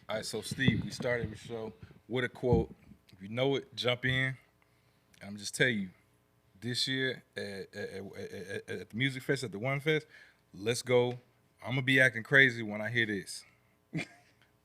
All right, so Steve, we started the show with a quote. If you know it, jump in. I'm just tell you, this year at the Music Fest, at the One Fest, let's go. I'm gonna be acting crazy when I hear this.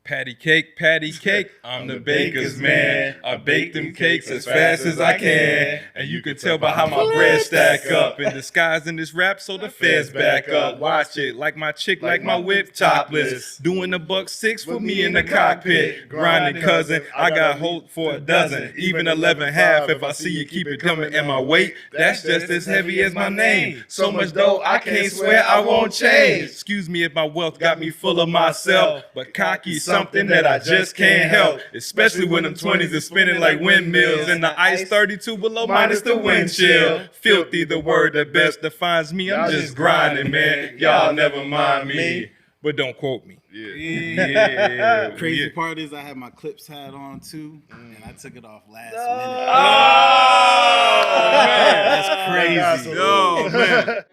Patty cake, patty cake. I'm the baker's man. I bake them cakes as fast as I can. And you can tell by how my bread stack up. In disguise in this rap, so the feds back up. Watch it, like my chick, like my whip topless. Doing the $1.06 for me in the cockpit. Grinding cousin, I got hope for a dozen. Even 11 half if I see you keep it coming. And my weight, that's just as heavy as my name. So much dough, I can't swear I won't change. Excuse me if my wealth got me full of myself, but cocky something that I just can't help, especially when them 20s are spinning like windmills and the ice 32 below minus the wind chill. Filthy, the word that best defines me. I'm just grinding, man. Y'all never mind me, but don't quote me. Yeah. Crazy part is I had my Clips hat on too, and I took it off last minute. Oh, man. That's crazy. Oh, man.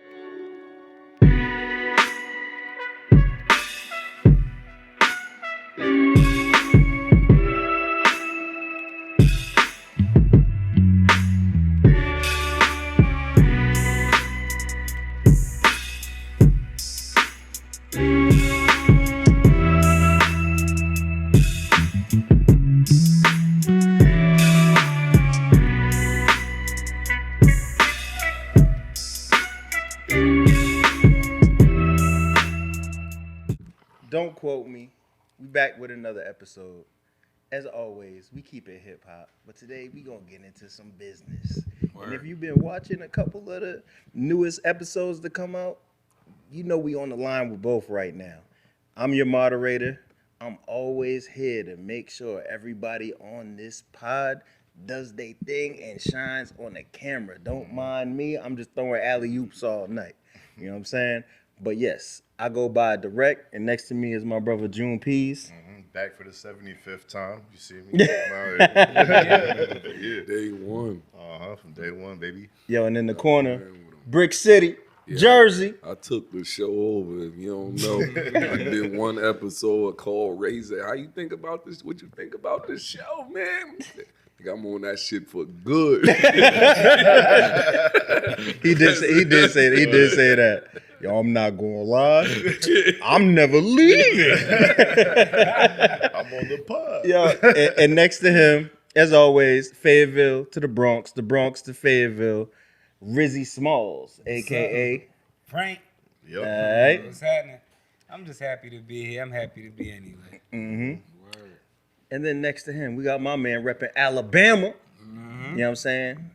Don't quote me. We back with another episode. As always, we keep it hip hop, but today we gonna get into some business. And if you've been watching a couple of the newest episodes that come out, you know we on the line with both right now. I'm your moderator. I'm always here to make sure everybody on this pod does their thing and shines on the camera. Don't mind me. I'm just throwing alley-oops all night. You know what I'm saying? But yes, I go by Drect, and next to me is my brother June Pease. Back for the 75th time. You see me? Day one. From day one, baby. Yo, and in the corner, Brick City, Jersey. I took the show over. If you don't know, I did one episode called Raise It. How you think about this? What you think about this show, man? I'm on that shit for good. He did say that. Yo, I'm not gonna lie. I'm never leaving. I'm on the pod. Yo, and next to him, as always, Fayetteville to the Bronx to Fayetteville, Rizzy Smalls, aka Frank. Yep. All right. What's happening? I'm just happy to be here. I'm happy to be anyway. And then next to him, we got my man repping Alabama. You know what I'm saying?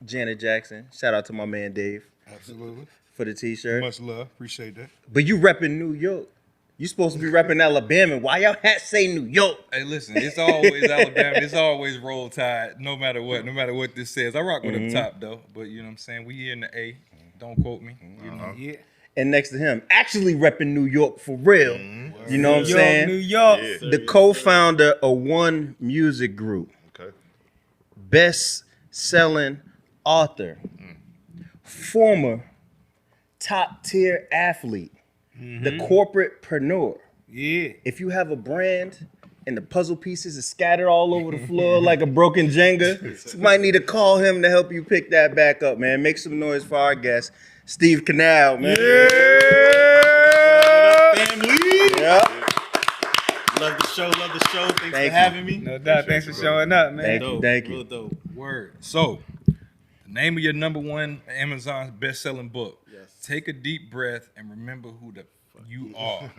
Janet Jackson. Shout out to my man Dave Absolutely. for the t-shirt. Much love. Appreciate that. But you repping New York. You supposed to be repping Alabama. Why y'all hats say New York? Hey, listen, it's always Alabama. It's always Roll Tide, no matter what this says. I rock with them top, though. But you know what I'm saying? We here in the A. Don't quote me. You know? Yeah. And next to him, actually repping New York for real. You know what I'm New saying? York. Yeah. The co-founder of ONE Music Group. Okay. Best-selling author. Former top-tier athlete. The corporatepreneur. Yeah. If you have a brand and the puzzle pieces are scattered all over the floor like a broken Jenga, you might need to call him to help you pick that back up, man. Make some noise for our guest, Steve Canal, man. Family. Yeah. Love the show. Thanks Thank for you. having me. No doubt. Thanks for showing up, man. Thank you. Real dope. Word. So, the name of your number one Amazon best-selling book. Yes. Take a deep breath and remember who the you are.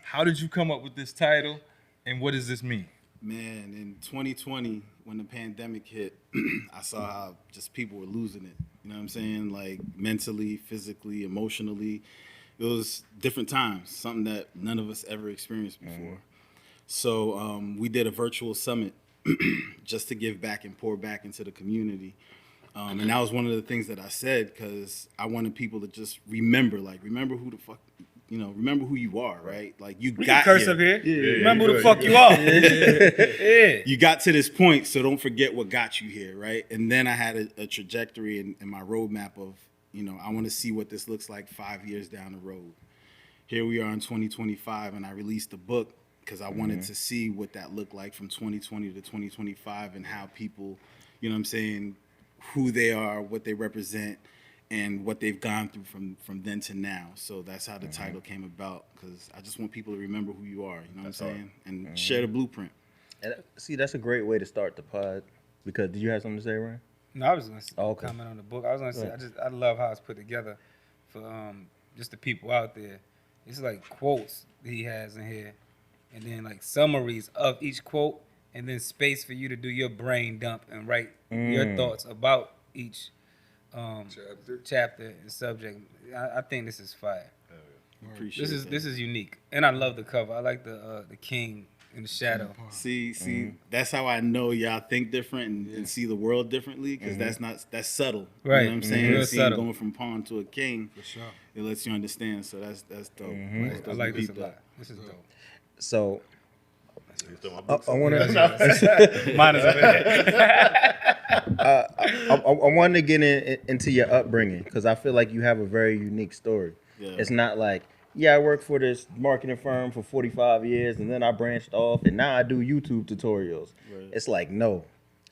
How did you come up with this title, and what does this mean? Man, in 2020, when the pandemic hit, I saw how just people were losing it. You know what I'm saying? Like mentally, physically, emotionally. It was different times, something that none of us ever experienced before. So we did a virtual summit just to give back and pour back into the community. And that was one of the things that I said, because I wanted people to just remember who the fuck, remember who you are, right? Like you got Curse here. up here. Remember who the fuck you are. Yeah. You got to this point, so don't forget what got you here, right? And then I had a trajectory and my roadmap of, I want to see what this looks like 5 years down the road. Here we are in 2025, and I released a book because I wanted to see what that looked like from 2020 to 2025 and how people, you know what I'm saying, who they are, what they represent, and what they've gone through from then to now. So that's how the title came about, because I just want people to remember who you are, you know what I'm saying, and share the blueprint. And see, that's a great way to start the pod. Because did you have something to say, Ryan? No, I was going to Okay. comment on the book. I was going to say, I love how it's put together for just the people out there. It's like quotes that he has in here, and then like summaries of each quote, and then space for you to do your brain dump and write your thoughts about each chapter and subject. I think this is fire. Appreciate This is unique, and I love the cover. I like the king in the shadow. See, that's how I know y'all think different and see the world differently, because that's subtle. Right. You know what I'm saying? Real Seeing subtle. going from pawn to a king, For sure. it lets you understand. So that's dope. That's I dope like to this a peep lot. that. This is dope. So You still my I books? want to. Mine is over there. I wanted to get into your upbringing, because I feel like you have a very unique story. Yeah. It's not like, I worked for this marketing firm for 45 years and then I branched off and now I do YouTube tutorials. Right. It's like, no,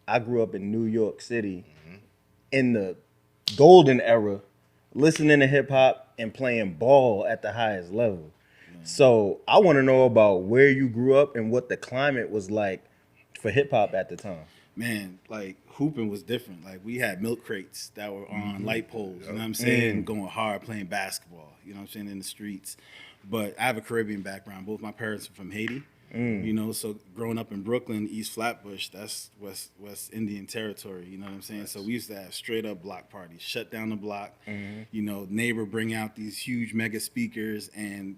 I grew up in New York City in the golden era, listening to hip hop and playing ball at the highest level. So I want to know about where you grew up and what the climate was like for hip hop at the time. Man, like hooping was different. Like we had milk crates that were on light poles, you know what I'm saying, going hard playing basketball, you know what I'm saying, in the streets. But I have a Caribbean background. Both my parents are from Haiti, you know, so growing up in Brooklyn, East Flatbush, that's West Indian territory, you know what I'm saying? So we used to have straight up block parties, shut down the block, you know, neighbor bring out these huge mega speakers, and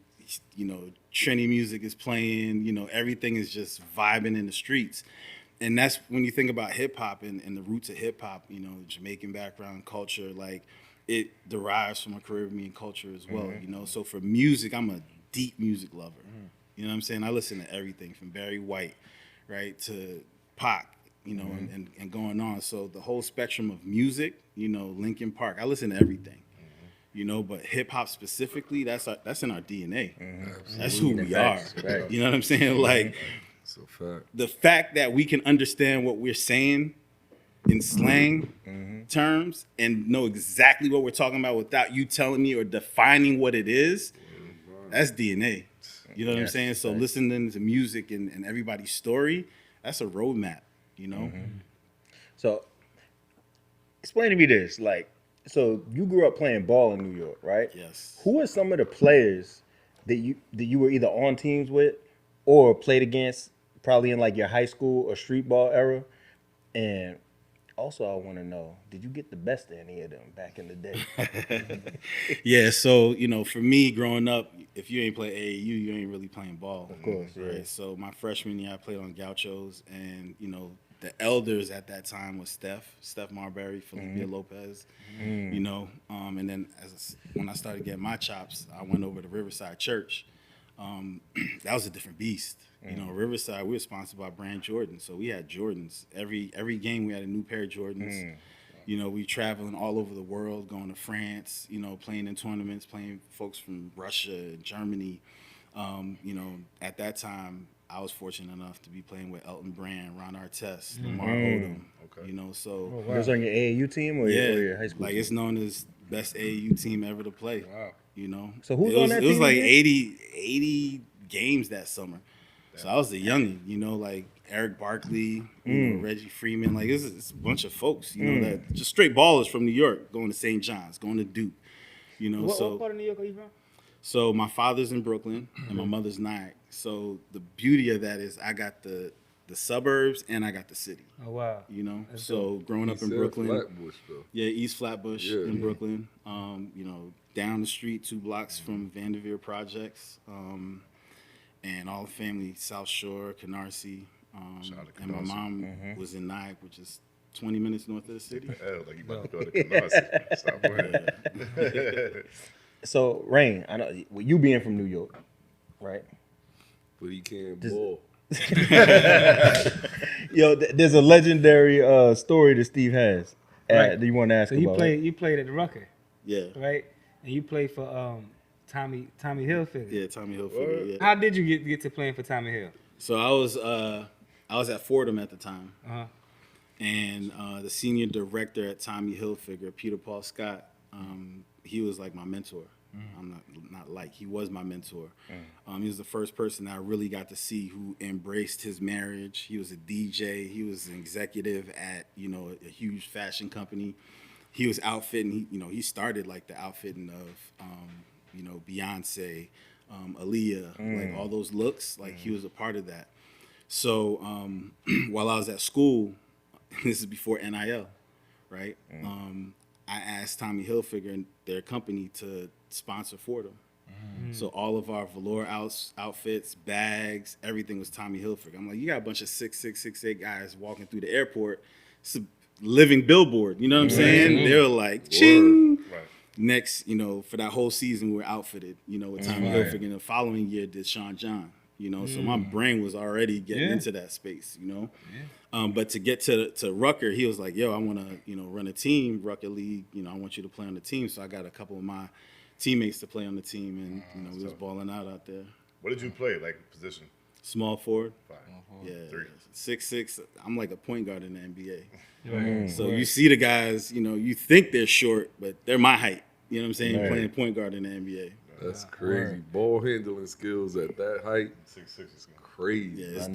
you know, Trini music is playing, you know, everything is just vibing in the streets. And that's when you think about hip hop and the roots of hip hop, you know, Jamaican background culture, like it derives from a Caribbean culture as well, you know. So for music, I'm a deep music lover. You know what I'm saying? I listen to everything from Barry White, right, to Pac, you know, and going on. So the whole spectrum of music, you know, Linkin Park, I listen to everything. You know, but hip hop specifically, that's in our DNA. That's who we are. Right. You know what I'm saying? Like So fact. the fact that we can understand what we're saying in slang terms and know exactly what we're talking about without you telling me or defining what it is, that's DNA. You know what I'm saying? So listening to music and everybody's story, that's a roadmap, you know? So explain to me this, like, so you grew up playing ball in New York, right? Yes. Who are some of the players that you were either on teams with or played against, probably in like your high school or street ball era? And also, I want to know, did you get the best of any of them back in the day? Yeah, so, you know, for me growing up, if you ain't play AAU, you ain't really playing ball. Of course, right? yeah. So my freshman year, I played on Gauchos, and, you know, the elders at that time was Steph Marbury, Felipe Lopez, you know, and then when I started getting my chops, I went over to Riverside Church. That was a different beast. You know, Riverside, we were sponsored by Brand Jordan, so we had Jordans. Every game we had a new pair of Jordans. You know, we traveling all over the world, going to France, you know, playing in tournaments, playing folks from Russia, Germany. You know, at that time, I was fortunate enough to be playing with Elton Brand, Ron Artest, Lamar Odom. Okay. You know, so Was on your AAU team or your high school like team? it's known as best AAU team ever to play. Wow. You know, So who's it on was, that it was team like again? 80 games that summer. So I was a youngin', you know, like Eric Barkley, you know, Reggie Freeman, like it's a bunch of folks, you know, that just straight ballers from New York, going to St. John's, going to Duke, you know. What so part of New York are you from? so my father's in Brooklyn and my mother's Nyack. So the beauty of that is I got the suburbs and I got the city, Oh, wow. you know. So growing up in Said Brooklyn, Flatbush, though. yeah, East Flatbush Yeah. in Brooklyn. You know, down the street, 2 blocks from Vanderveer Projects, and all the family, South Shore, Canarsie. Shout out to And my Canarsie. mom was in Nyack, which is 20 minutes north of the city. Hell, like you about to go to Canarsie. Stop playing. So, Rain, I know you being from New York, right? But he can't ball. Yo, there's a legendary story that Steve has Right. that you want to ask So you about. played at the Rucker, Yeah. right? And you played for Tommy Hilfiger. Yeah, Tommy Hilfiger. Yeah. How did you get to playing for Tommy Hill? So I was at Fordham at the time, Uh-huh. and the senior director at Tommy Hilfiger, Peter Paul Scott, he was like my mentor. I'm not like, he was my mentor. He was the first person that I really got to see who embraced his marriage. He was a DJ. He was an executive at a huge fashion company. He was outfitting. He started like the outfitting of Beyonce, Aaliyah, like all those looks. Like he was a part of that. So while I was at school, this is before NIL, right? I asked Tommy Hilfiger and their company to sponsor Fordham. So all of our velour outfits, bags, everything was Tommy Hilfiger. I'm like, you got a bunch of 6'6", 6'8" guys walking through the airport. It's a living billboard. You know what I'm saying? They were like, ching. Right. Next, for that whole season, we were outfitted, with Tommy Hilfiger. And the following year did Sean John. So my brain was already getting into that space, But to get to Rucker, he was like, yo, I want to, run a team, Rucker League. I want you to play on the team. So I got a couple of my teammates to play on the team, and we was balling out there. What did you play, like position? Small forward. 5. Yeah. 3. 6'6". I'm like a point guard in the NBA. So you see the guys, you think they're short, but they're my height. You know what I'm saying? Playing point guard in the NBA. That's crazy. Ball handling skills at that height. 6'6" is Crazy. Yeah, it's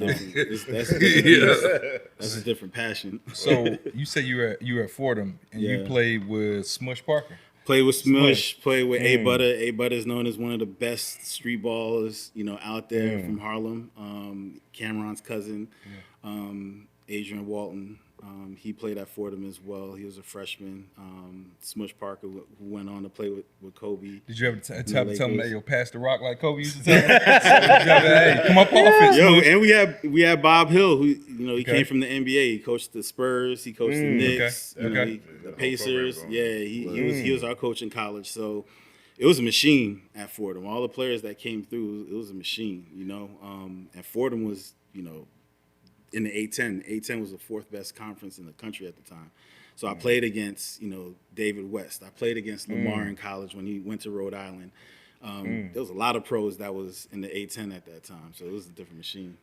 different. That's a different passion. So you said you were at Fordham and you played with Smush Parker. Played with Smush, played with A Butter. A Butter is known as one of the best street ballers, out there from Harlem. Cameron's cousin, Adrian Walton. He played at Fordham as well. He was a freshman. Smush Parker, who went on to play with Kobe. Did you ever tell him that, yo, pass the rock like Kobe used to tell him? Hey, come up offense. Yo, and we had Bob Hill, who he came from the NBA. He coached the Spurs. He coached the Knicks. The Pacers. Yeah, he was our coach in college. So it was a machine at Fordham. All the players that came through, it was a machine. And Fordham was in the A10. A10 was the 4th best conference in the country at the time. So I played against, David West. I played against Lamar in college when he went to Rhode Island. There was a lot of pros that was in the A10 at that time. So it was a different machine.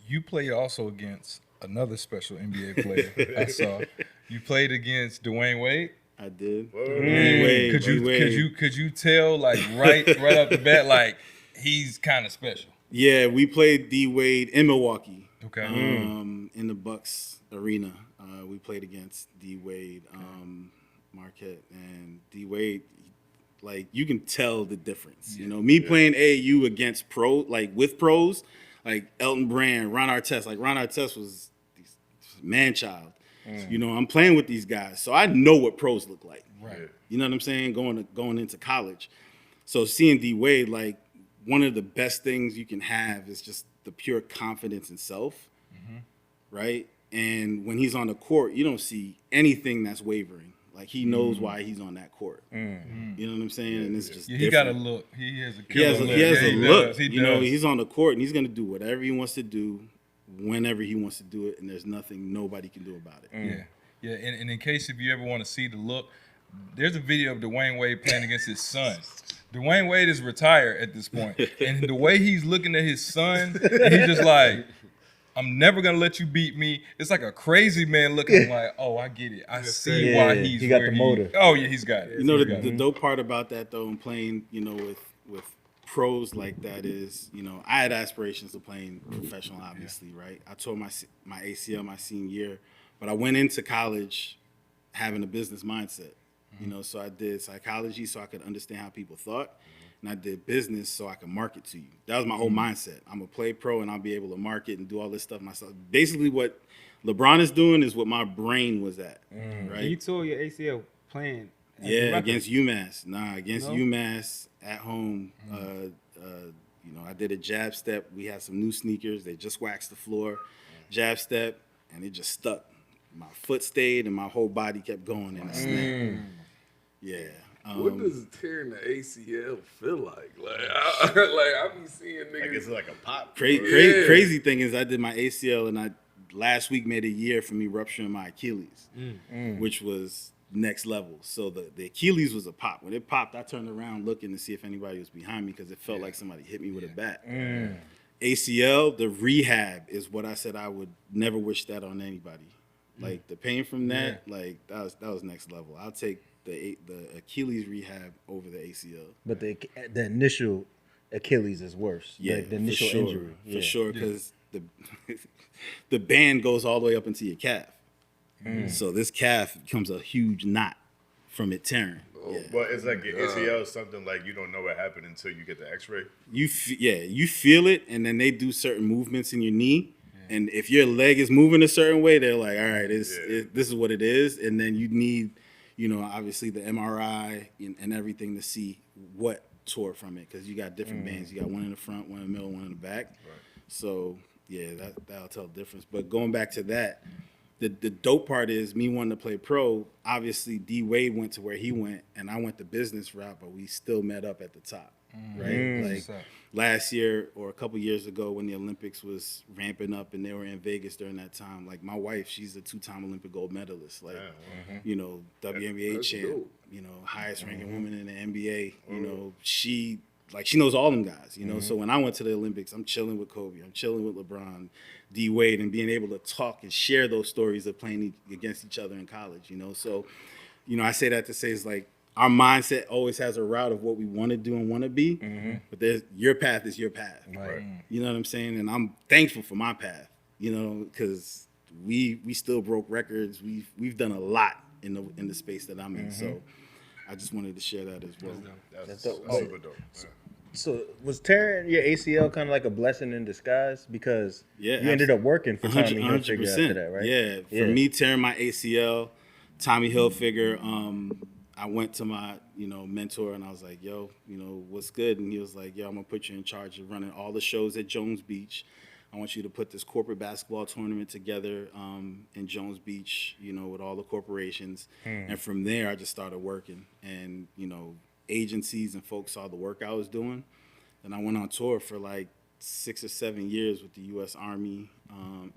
You played also against another special NBA player I saw. You played against Dwyane Wade. I did. Could you tell, like, right off the bat, like, he's kind of special? Yeah, we played D Wade in Milwaukee. Okay. In the Bucks arena, we played against D Wade, Marquette, and D Wade. Like, you can tell the difference. Me playing AAU against with pros, like Elton Brand, Ron Artest. Like, Ron Artest was man-child. I'm playing with these guys, so I know what pros look like. Right. You know what I'm saying? Going into college. So seeing D Wade, like, one of the best things you can have is just the pure confidence in self, right? And when he's on the court, you don't see anything that's wavering. Like, he knows why he's on that court. You know what I'm saying? And it's just he got a look. He has a He has look. a look. Does. He does. He's on the court, and he's going to do whatever he wants to do, whenever he wants to do it, and there's nothing nobody can do about it. Yeah. And in case if you ever want to see the look, there's a video of Dwyane Wade playing against his son. Dwyane Wade is retired at this point, and the way he's looking at his son, and he's just like, I'm never gonna let you beat me. It's like a crazy man looking like, oh, I get it. I see why he's he got where the motor. Oh yeah, he's got it. The dope part about that though, and playing, with pros like that is, I had aspirations of playing professional, obviously, right? I tore my ACL my senior year, but I went into college having a business mindset. So I did psychology so I could understand how people thought, and I did business so I could market to you. That was my whole mindset. I'm a play pro, and I'll be able to market and do all this stuff myself. Basically, what LeBron is doing is what my brain was at, right? You tore your ACL playing. Against UMass. Against UMass at home. I did a jab step. We had some new sneakers. They just waxed the floor. Jab step, and it just stuck. My foot stayed, and my whole body kept going in a snap. Yeah. What does tearing the ACL feel like? Like I be seeing niggas. Like, it's like a pop. Crazy thing is, I did my ACL, and I last week made a year for me rupturing my Achilles, which was next level. So the Achilles was a pop. When it popped, I turned around looking to see if anybody was behind me because it felt like somebody hit me with a bat. ACL, the rehab is what I said I would never wish that on anybody. Like the pain from that, like that was next level. I'll take the Achilles rehab over the ACL. But the initial Achilles is worse. Yeah, the initial injury. For sure, because the band goes all the way up into your calf. So this calf becomes a huge knot from it tearing. But it's like your ACL is something like you don't know what happened until you get the X-ray. You feel it, and then they do certain movements in your knee. And if your leg is moving a certain way, they're like, all right, this is what it is. And then you need, obviously the MRI and everything to see what tore from it. Because you got different bands. You got one in the front, one in the middle, one in the back. Right. So, yeah, that'll tell the difference. But going back to that, the dope part is me wanting to play pro. Obviously, D Wade went to where he went, and I went the business route, but we still met up at the top. Right? Like last year or a couple years ago when the Olympics was ramping up and they were in Vegas during that time, like my wife, she's a 2-time Olympic gold medalist, like, WNBA champ, highest ranking woman in the NBA, she knows all them guys, So when I went to the Olympics, I'm chilling with Kobe, I'm chilling with LeBron, D Wade, and being able to talk and share those stories of playing against each other in college, So, I say that to say it's like, our mindset always has a route of what we want to do and want to be, but your path is your path. Right. You know what I'm saying? And I'm thankful for my path, because we still broke records. We've done a lot in the space that I'm in. So I just wanted to share that as well. That's super dope. So was tearing your ACL kind of like a blessing in disguise because you ended up working for Tommy Hilfiger after that, right? Yeah. For me, tearing my ACL, Tommy Hilfiger, I went to my, mentor and I was like, yo, what's good? And he was like, yo, I'm going to put you in charge of running all the shows at Jones Beach. I want you to put this corporate basketball tournament together in Jones Beach, with all the corporations. And from there, I just started working. And, agencies and folks saw the work I was doing. And I went on tour for like 6 or 7 years with the U.S. Army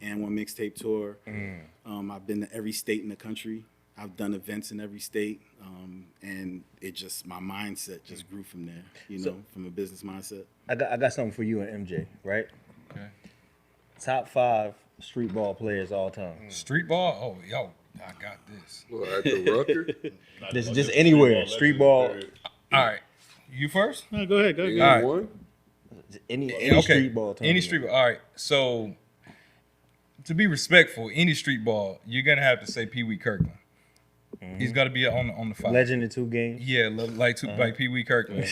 and ONE Mixtape Tour. I've been to every state in the country. I've done events in every state, and my mindset just grew from there, from a business mindset. I got something for you and MJ, right? Okay. Top 5 street ball players all time. Street ball? Oh, yo, I got this. Well, at the Rucker? Just anywhere, street ball. All right. You first? No, go ahead. All right. One? Any Okay. street ball tournament. Any street ball. All right. So, to be respectful, any street ball, you're going to have to say Pee Wee Kirkland. He's got to be on the 5. Legend in 2 games. Yeah, like Pee Wee Kirkland.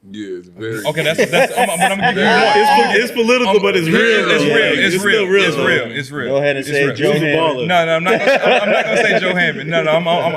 Yeah, it's very. Okay, that's. I'm gonna give you one. It's political, but it's real. It's real. It's real. Go ahead and say Joe Hammond. No, I'm not gonna say Joe Hammond. No,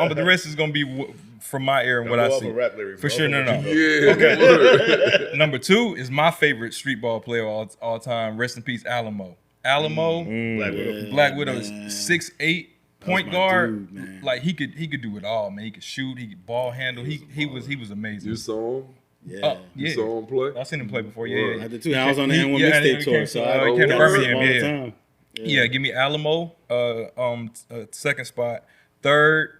but the rest is gonna be from my era and what I see. For sure, no. Yeah. Okay. Number 2 is my favorite street ball player all time. Rest in peace, Alamo. Black Widow, 6'8" point guard. Dude, like he could do it all, man. He could shoot. He could ball handle. He was amazing. You saw him? Yeah. You saw him play? I've seen him play before. Yeah. I did too. I was on the ONE Mixtape Tour, so I came to Birmingham. all the Yeah. time. Yeah, give me Alamo, second spot. Third,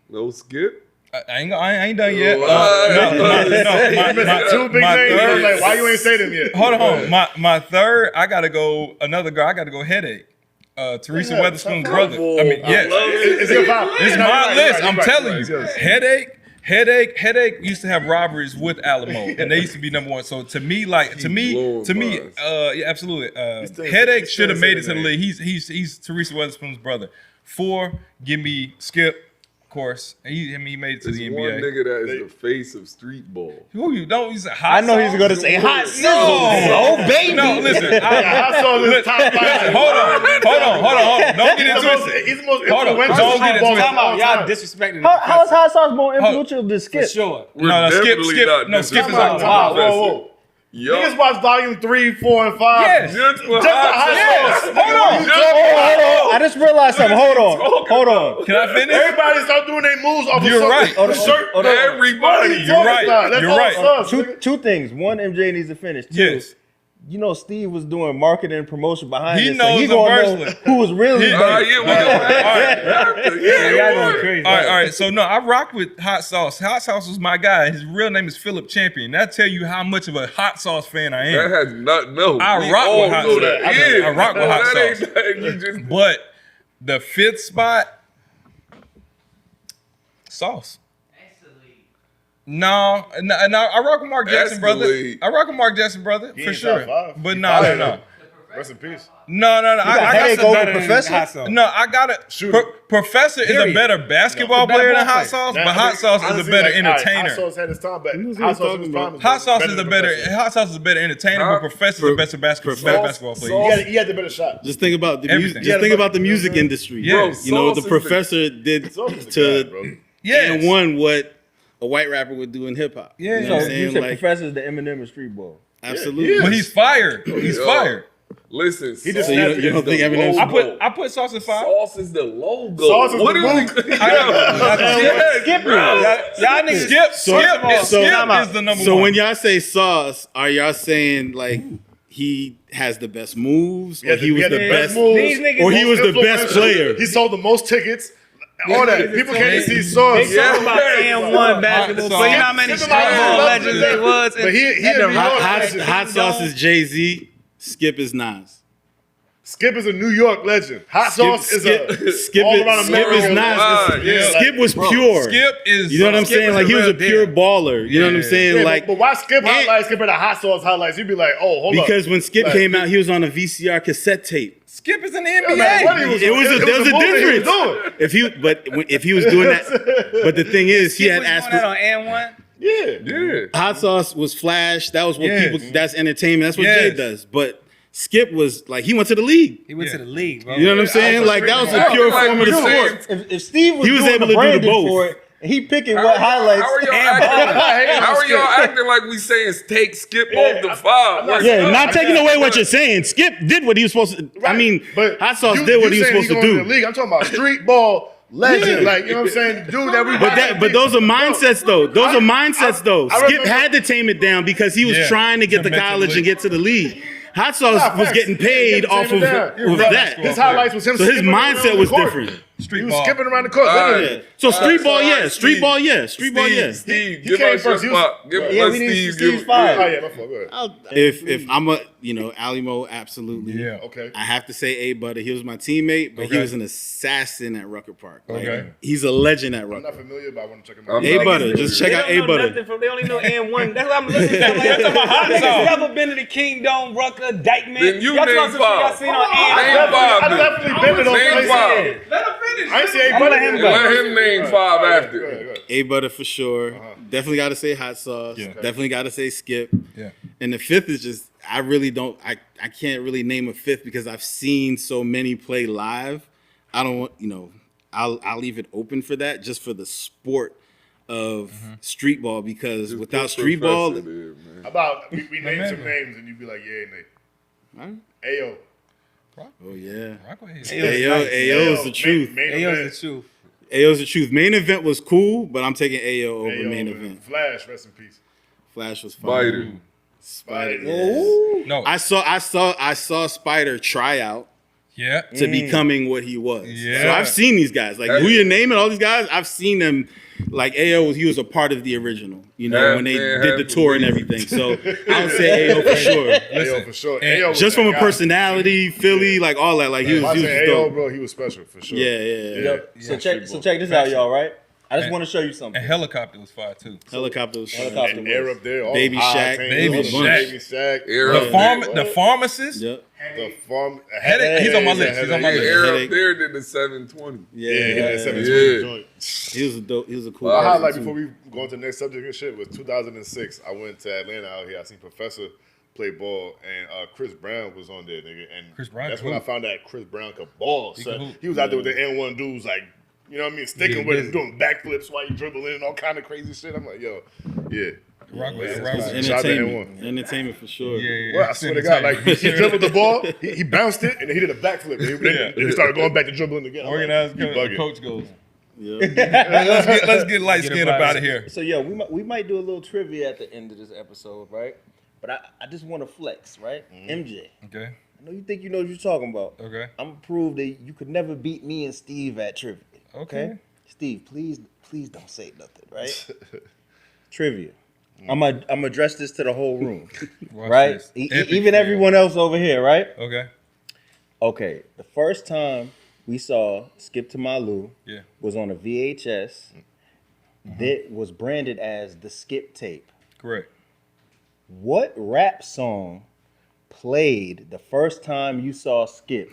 No Skip? I ain't done yet. My 2 big names. I was like, why you ain't say them yet? Hold on. My third, I gotta go. Another girl, I gotta go Headache. Teresa Weatherspoon's brother. I mean, yes. It's your vibe. It's my list. I'm telling you. Headache used to have robberies with Alamo, and they used to be number 1. So to me, yeah, absolutely. Headache should have made it to the league. He's Teresa Weatherspoon's brother. 4, give me Skip, of course. He made it to the NBA. One nigga that is the face of street ball. Who you don't? He's a hot. I know he's going to say hot sizzle. Oh, baby. No, listen. I saw this top 5. Hold on. Don't get into it. He's the most Hold on. influential Don't get street ball into it. Time out. Y'all disrespecting him. How is hot sauce more influential than Skip? For sure. No, Skip. Skip is like Wow. Whoa. Niggas watch volume 3, 4, and 5. Yes. Just for Just hot sauce. Hold on. I just realized something. Hold on. Can I finish? Everybody start doing their moves off You're of right. the shirt. Everybody. You're right. That's You're all right. sus, nigga. Two things. One, MJ needs to finish. Two, Yes. you know, Steve was doing marketing and promotion behind He it. knows so he the gonna verse. know who was really. Yeah, we gonna Y'all going crazy. All right. So no, I rock with Hot Sauce. Hot Sauce was my guy. His real name is Philip Champion. That tell you how much of a Hot Sauce fan I That am. has not no. I we rock all with hot know sauce. that. I rock with hot that ain't sauce. nothing you just But the fifth spot, Sauce. No, I rock with Mark Jackson, brother. Escalade. I rock with Mark Jackson, brother, He for ain't sure. top five. But He no. fire, Rest in peace. I got got headache some over better than Professor? Hot Sauce. No, I got it. Shooter. Professor is a Period. better basketball better player than ball Hot player. Sauce, Now, but I Hot mean, Sauce is a honestly, better like, all right, entertainer. Hot Sauce had his time, but Who's Hot he Sauce talking was about? prime. Hot Sauce is a better. Hot Sauce is a better entertainer, but Professor is the best basketball player. He had the better shot. Just think about the music. Everything. Just think about the music industry. Yeah. You know what the Sauce is the- professor did Sauce is the guy, bro. to Yes. and one what a white rapper would do in hip hop. Yeah. You know what So I'm you saying? said Like, Professor's the Eminem of street ball. absolutely. But he's fired. He's Yo. fired. Listen. He just So you don't think Eminem's- I put Sauce in five. Sauce is the logo. Sauce is What the do we? move. Skip y'all niggas. Skip is the number So one. when y'all say Sauce, are y'all saying like he has the best moves, or he was the best, These niggas or he was the Influential. best player? He sold the most tickets. All that. People came to see Sauce. They talking about and1 basketball. Sauce. But you know how many Skip street him out ball of legends there. they was? But he at in the New Rock- York. Hot Sauce is Jay-Z. Skip is Nas. Skip is a New York legend. Hot Sauce is a Skip all is around Skip America. is Nas. Yeah, Skip was pure. Skip is. You know what I'm Skip saying? is Like he was a real pure deal. baller. You know what I'm Yeah. saying? Yeah, Like but why Skip highlights compared to Hot Sauce highlights? You'd be like, oh, hold up. because when Skip Like, came out, he was on a VCR cassette tape. Skip is in the no matter what he NBA. was It doing, was a, there was a the movement he was difference. doing. If he was doing that, but the thing is, he Skip had was doing asked. that on and1. Yeah. Yeah. Hot Sauce was flash. That was what Yes. people. That's entertainment. That's what Yes. Jay does. But Skip was like he went to the league. He went to the league, bro. You know what I'm saying? Like that was a pure Like form of the you sport. said, If Steve was, He was doing able the to do the branding both. for it, and he picking what highlights. How are y'all and acting? How are y'all acting like we saying take Skip off the five? Like, Yeah, not I'm taking not- away what you're saying. Skip did what he was supposed to. I mean, But Hot Sauce you- did what you he was saying supposed to going do. the league. I'm talking about street ball legend. Yeah. Like, you know what I'm saying? Dude that we But those are mindsets though. Those are mindsets though. I Skip remember- had to tame it down because he was Yeah. trying to get To to make the college and league. get to the league. Hot Sauce Nah, was facts. getting paid Yeah, off tame of it down. of that. His highlights was him So his skipping around mindset the was court. different. Street He was ball. skipping around the court. literally. So street ball, so, yeah. alright, Street Steve. ball, yeah. Street ball, yeah. Steve, He give came us your first. He was- spot. Give Yeah, us we need Steve. Steve's give- five. Oh, yeah, my fault. Go ahead. If I'm a Alimo, absolutely. Yeah. Okay. I have to say A Butter. He was my teammate, but he Okay. was an assassin at Rucker Park. Like, Okay. he's a legend at I'm Rucker. not familiar, but I want to check him I'm out. A not Butter, familiar. just check out A Butter. They only know and1. That's what I'm listening to. Like, y'all talking about Hot Sauce. Never been to the Kingdom, Rucker, Dykeman. Then you y'all name talking some shit y'all five. seen on Name and1. five. I then. definitely been to those Name places. five. I ain't see A I'm Butter. letting him go. Let him name five Go ahead, after. go ahead. A Butter for sure. Definitely got to say Hot Sauce. Yeah. Definitely got to say Skip. Yeah. And the fifth is just I really don't I can't really name a fifth because I've seen so many play live. I don't want I'll leave it open for that just for the sport of street ball because Just without put street ball, Professor there, man. How about we name man. some names and you be like, yeah, Huh? Nate. Ayo. oh yeah. Rock with his- Ayo is the truth. Main Ayo's event. the truth. Ayo's the truth. Main event was cool, but I'm taking Ayo over Ayo, main man. event. Flash, rest in peace. Flash was Spider. fine. Spider. Spider. No. I saw Spider try out Yeah. to becoming what he was. Yeah. So I've seen these guys. Like who you're naming, all these guys, I've seen them. Like Ayo, he was a part of the original. You know, Yeah, when they man, did the tour and belief. everything. So I would say Ayo for sure. Ayo, for sure. and Ayo was Just that from a guy. personality, Philly, like all that. Like he If I was say Ayo, dope. bro, he was special, for sure. Yeah. So check this out, y'all. Right? I just want to show you something. And Helicopter was fire too. Helicopter was Helicopter And Air up there. all Baby high Shaq. octane, Baby all the Shaq. Baby Shaq. Air The up the pharmacist. Yep. The farm. Headache. He's on my list. He's on my there. list. Air Headache. up there did the 720. Yeah. Yeah, he did that 720 Yeah. joint. He was a dope. He was a cool. I person, highlight too. before we go on to the next subject and shit was 2006. I went to Atlanta out here. I seen Professor play ball, and Chris Brown was on there, nigga. And Chris Brown that's could when I hoop. found out Chris Brown could ball. He So could hoop. he was out there with the N1 dudes, like, you know what I mean, sticking Yeah, with busy. him, doing backflips while you dribbling and all kind of crazy shit. I'm like, yo, yeah. Rock with Yeah, rock with it's- Shout out to Entertainment. N1. Entertainment for sure. Yeah. Well, I swear to God, like he dribbled the ball, he bounced it, and then he did a backflip. And he started going back to dribbling again. I'm like, Organized you bugging. coach goes. Yeah. Let's get light skin up out of here. So yeah, we might do a little trivia at the end of this episode, right? but I just want to flex, right? MJ, Okay. I know you think you know what you're talking about. Okay. I'm gonna prove that you could never beat me and Steve at trivia. Okay. Steve, please don't say nothing, right? Trivia. I'm gonna address this to the whole room, Watch right? this. Even everyone else over here, right? Okay. Okay. The first time we saw Skip to My Lou Yeah. was on a VHS that was branded as the Skip tape. Correct. What rap song played the first time you saw Skip?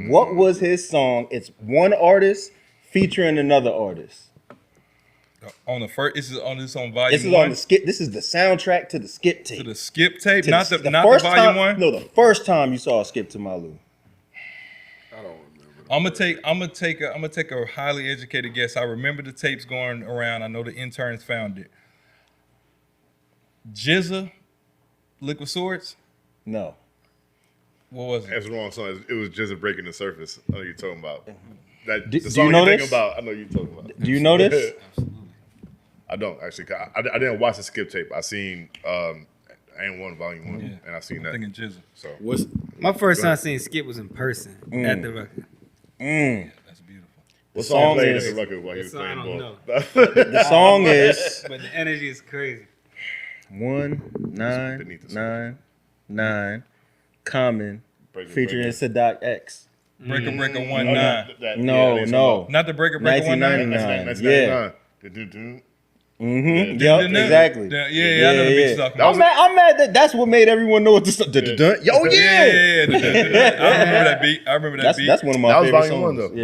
What was his song? It's one artist featuring another artist. On the first, this is on volume. This is one? on the Skip. This is the soundtrack to the Skip tape. To the Skip tape, To not the first volume time, one. No, the first time you saw Skip to My Lou. I don't remember. I'm gonna take a highly educated guess. I remember the tapes going around. I know the interns found it. Jizza, Liquid Swords. No. What was it? That's the wrong song. It was just a breaking the surface. I know you're talking about. That Do the you song know you're thinking this? about. I know you're talking about. Do you know this? I don't actually. I didn't watch the Skip tape. I seen Ain't One Volume 1, Yeah. and I seen I'm that. thinking Jizza. So What's My first time seeing Skip was in person at the Rucker. That's beautiful. what song song played is- at the record while he was song I playing don't ball? The song is But the energy is crazy. 1999 Common Breaker, featuring Breaker. Sadat X. Breaker 1 9. No, no. Not the Breaker 1 9. 1999. Yeah. Mm-hmm. Yeah. Yep, exactly. Yeah, I know the beat you're talking about. I'm mad that that's what made everyone know what this. Yo, yeah. Yeah. I remember that beat. I remember that beat. That's one of my That was favorite Volume 1 songs. though.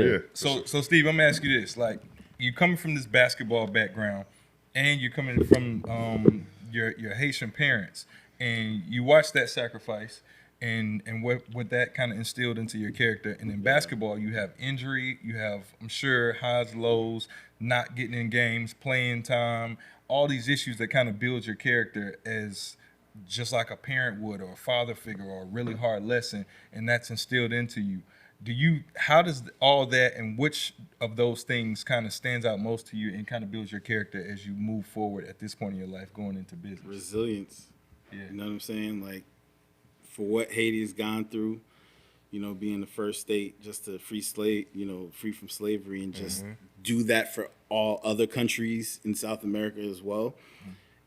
Yeah. So Steve, I'm gonna ask you this: like, you coming from this basketball background, and you're coming from your Haitian parents, and you watch that sacrifice, and what that kind of instilled into your character. And in basketball, you have injury, you have, I'm sure, highs, lows, not getting in games, playing time, all these issues that kind of build your character as just like a parent would, or a father figure, or a really hard lesson, and that's instilled into you. How does all that, and which of those things kind of stands out most to you and kind of builds your character as you move forward at this point in your life going into business? resilience? Yeah. You know what I'm saying? Like, for what Haiti has gone through, being the first state just to free from slavery, and just do that for all other countries in South America as well.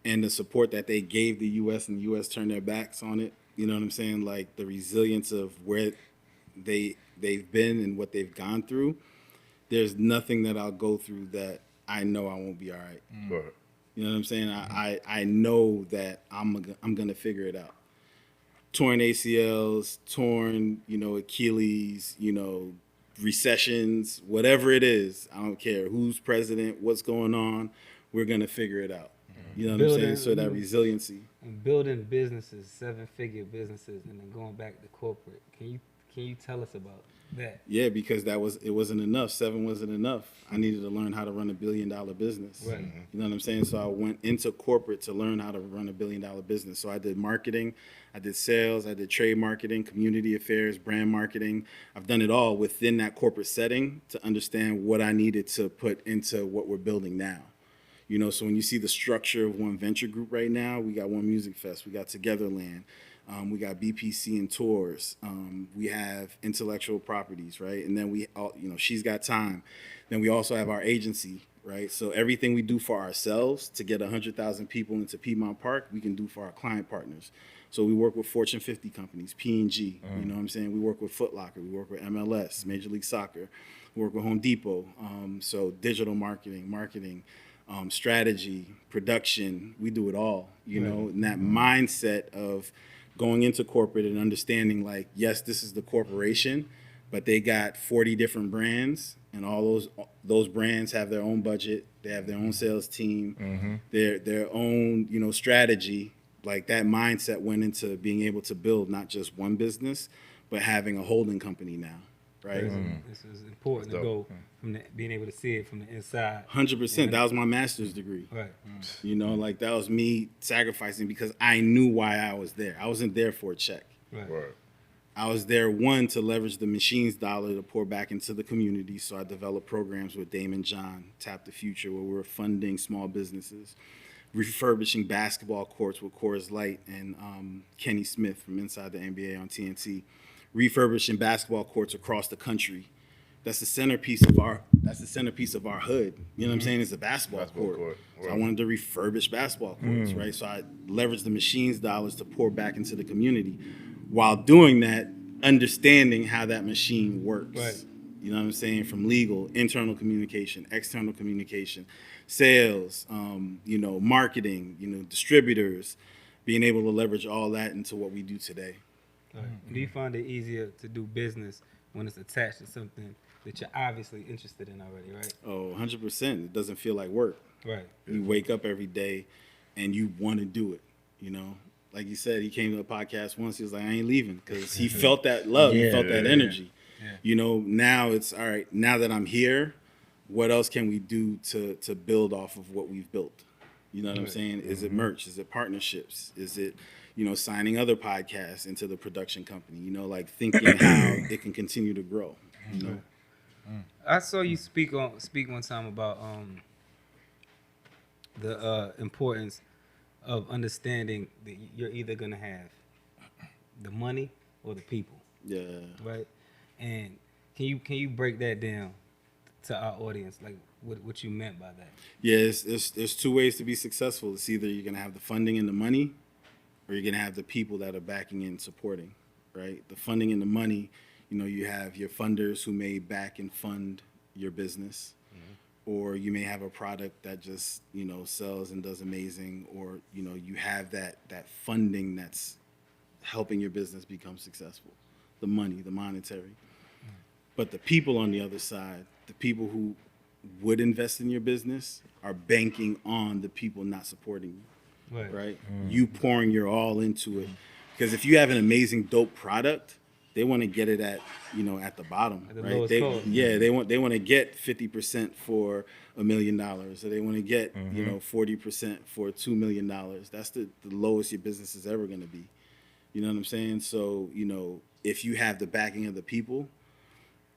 And the support that they gave the U.S. and the U.S. turned their backs on it. You know what I'm saying? Like, the resilience of where they've been and what they've gone through. There's nothing that I'll go through that I know I won't be all right. But You know what I'm saying? I know that I'm gonna figure it out. Torn ACLs, torn, Achilles, recessions, whatever it is. I don't care who's president, what's going on. We're gonna figure it out. You know what I'm saying? So that resiliency. And building businesses, 7-figure businesses, and then going back to corporate. Can you tell us about that? Yeah, because it wasn't enough. 7 wasn't enough. I needed to learn how to run $1 billion business. Right. You know what I'm saying? So I went into corporate to learn how to run $1 billion business. So I did marketing, I did sales, I did trade marketing, community affairs, brand marketing. I've done it all within that corporate setting to understand what I needed to put into what we're building now. So when you see the structure of One Venture Group right now, we got One Musicfest, we got Togetherland, we got BPC and tours, we have intellectual properties, right? And then She's Got Time. Then we also have our agency, right? So everything we do for ourselves to get 100,000 people into Piedmont Park, we can do for our client partners. So we work with Fortune 50 companies, P&G, you know what I'm saying? We work with Foot Locker, we work with MLS, Major League Soccer, we work with Home Depot. So digital marketing, strategy, production, we do it all, and that mindset of going into corporate and understanding, like, yes, this is the corporation, but they got 40 different brands, and all those brands have their own budget, they have their own sales team, their own, strategy. Like, that mindset went into being able to build not just one business, but having a holding company now, right? This is important to go from being able to see it from the inside. 100%. That was my master's degree. Right. Like, that was me sacrificing because I knew why I was there. I wasn't there for a check. Right. I was there, one, to leverage the machine's dollar to pour back into the community. So I developed programs with Damon John, Tap the Future, where we were funding small businesses. refurbishing basketball courts with Coors Light and Kenny Smith from Inside the NBA on TNT, refurbishing basketball courts across the country. That's the centerpiece of our hood. You know what I'm saying? It's a basketball court. So I wanted to refurbish basketball courts, right? So I leveraged the machines dollars to pour back into the community. While doing that, understanding how that machine works. Right. You know what I'm saying? From legal, internal communication, external communication, sales, marketing, distributors, being able to leverage all that into what we do today. Right. Do you find it easier to do business when it's attached to something that you're obviously interested in already, right? Oh, 100%. It doesn't feel like work. Right. You wake up every day and you want to do it, Like you said, he came to the podcast once. He was like, I ain't leaving, because he felt that love. He felt that energy. Yeah. Now it's, all right, now that I'm here, what else can we do to build off of what we've built? You know what I'm saying? Is it merch? Is it partnerships? Is it, signing other podcasts into the production company? Like thinking how it can continue to grow. I saw you speak one time about the importance of understanding that you're either gonna have the money or the people. Yeah. Right. And can you break that down to our audience, like what you meant by that? Yeah, there's two ways to be successful. It's either you're gonna have the funding and the money, or you're gonna have the people that are backing and supporting. Right. The funding and the money. You have your funders who may back and fund your business, or you may have a product that just, sells and does amazing, or, you have that funding that's helping your business become successful, the money, the monetary. But the people on the other side, the people who would invest in your business, are banking on the people not supporting you, right? You pouring your all into it. Because if you have an amazing, dope product, they want to get it at the bottom, at the right? lowest cost. Yeah, they want to get 50% for $1 million, or they want to get 40% for $2 million. That's the lowest your business is ever going to be. You know what I'm saying? So if you have the backing of the people,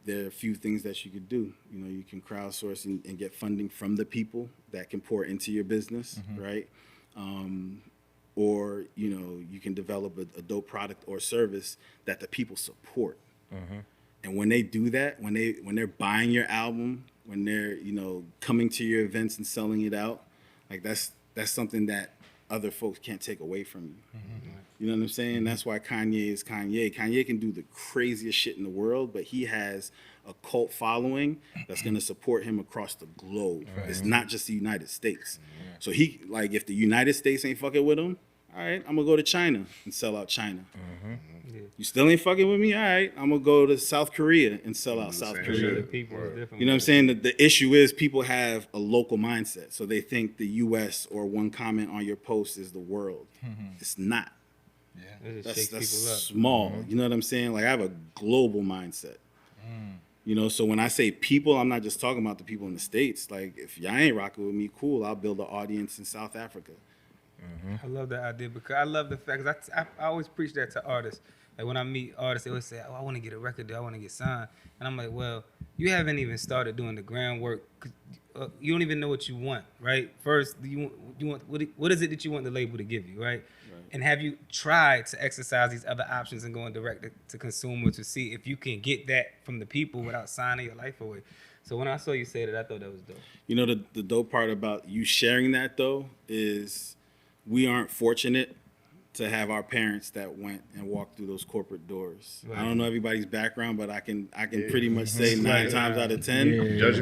there are a few things that you could do. You can crowdsource and get funding from the people that can pour into your business, right? Or you can develop a dope product or service that the people support. And when they do that, when they're buying your album, when they're coming to your events and selling it out, like that's something that other folks can't take away from you. You know what I'm saying? That's why Kanye is Kanye. Kanye can do the craziest shit in the world, but he has a cult following that's going to support him across the globe. It's not just the United States. So if the United States ain't fucking with him, all right, I'm going to go to China and sell out China. You still ain't fucking with me? All right, I'm going to go to South Korea and sell out South Korea. The people is different. You know what I'm saying? The issue is people have a local mindset. So they think the U.S. or one comment on your post is the world. It's not. It just That's shakes people up. small. You know what I'm saying? Like, I have a global mindset. So when I say people, I'm not just talking about the people in the States. Like, if y'all ain't rocking with me, cool, I'll build an audience in South Africa. I love that idea, because I love the fact, because I always preach that to artists. Like, when I meet artists, they always say, I want to get a record deal, I want to get signed. And I'm like, well, you haven't even started doing the groundwork. You don't even know what you want, right? First, you want what is it that you want the label to give you, right? And have you tried to exercise these other options and going direct to consumer to see if you can get that from the people without signing your life away? So when I saw you say that, I thought that was dope. The dope part about you sharing that, though, is we aren't fortunate to have our parents that went and walked through those corporate doors. I don't know everybody's background, but I can pretty much say 9 times out of 10,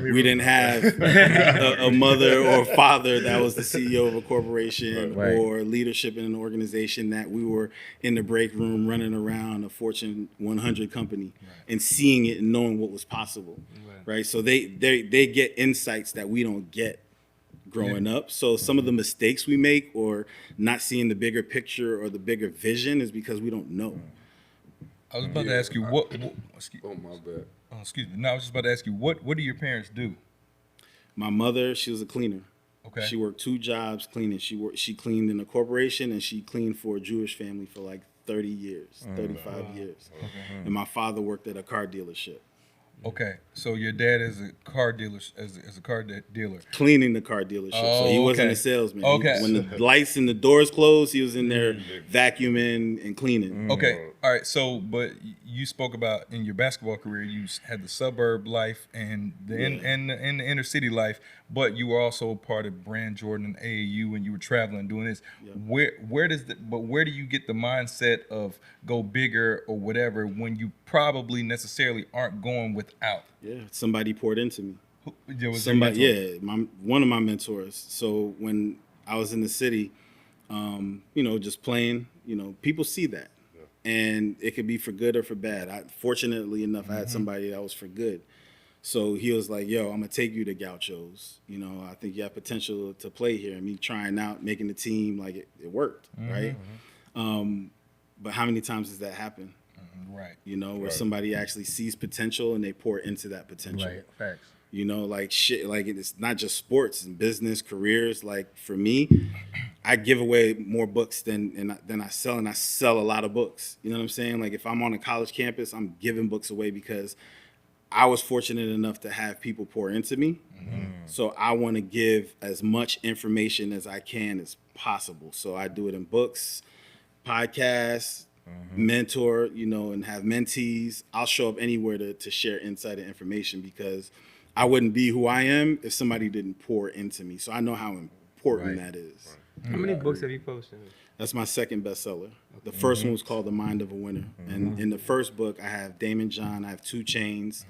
we didn't have a mother or father that was the CEO of a corporation or leadership in an organization that we were in the break room running around a Fortune 100 company and seeing it and knowing what was possible, right? So they get insights that we don't get growing up. So some of the mistakes we make or not seeing the bigger picture or the bigger vision is because we don't know. I was about to ask you what Oh, my bad. excuse me. No, I was just about to ask you what do your parents do? My mother, she was a cleaner. Okay. She worked 2 jobs cleaning. She cleaned in a corporation and she cleaned for a Jewish family for like 30 years, 35 years. And my father worked at a car dealership. Okay, so your dad is a car dealer, as a dealer. Cleaning the car dealership. So he Oh, wasn't okay. a salesman. Okay. When the lights and the doors closed, he was in there vacuuming and cleaning. Okay, all right. So, but you spoke about in your basketball career, you had the suburb life and the and the inner city life, but you were also part of Brand Jordan and AAU, and you were traveling doing this. Where do you get the mindset of go bigger or whatever when you probably necessarily aren't going without? Yeah, somebody poured into me. There was Somebody, your yeah, one of my mentors. So when I was in the city, just playing, people see that, and it could be for good or for bad. Fortunately enough, I had somebody that was for good. So he was like, "Yo, I'm gonna take you to Gauchos. I think you have potential to play here." And me trying out, making the team, like it worked, right? But how many times does that happen? Right. Where somebody actually sees potential and they pour into that potential. Right. Facts. Like shit, like it's not just sports and business, careers. Like for me, I give away more books than I sell, and I sell a lot of books. You know what I'm saying? Like if I'm on a college campus, I'm giving books away because I was fortunate enough to have people pour into me. So I want to give as much information as I can as possible. So I do it in books, podcasts, mentor, and have mentees. I'll show up anywhere to share insight and information because I wouldn't be who I am if somebody didn't pour into me. So I know how important that is. How many books have you posted? That's my second bestseller. The first one was called The Mind of a Winner. And in the first book, I have Damon John, I have 2 Chainz,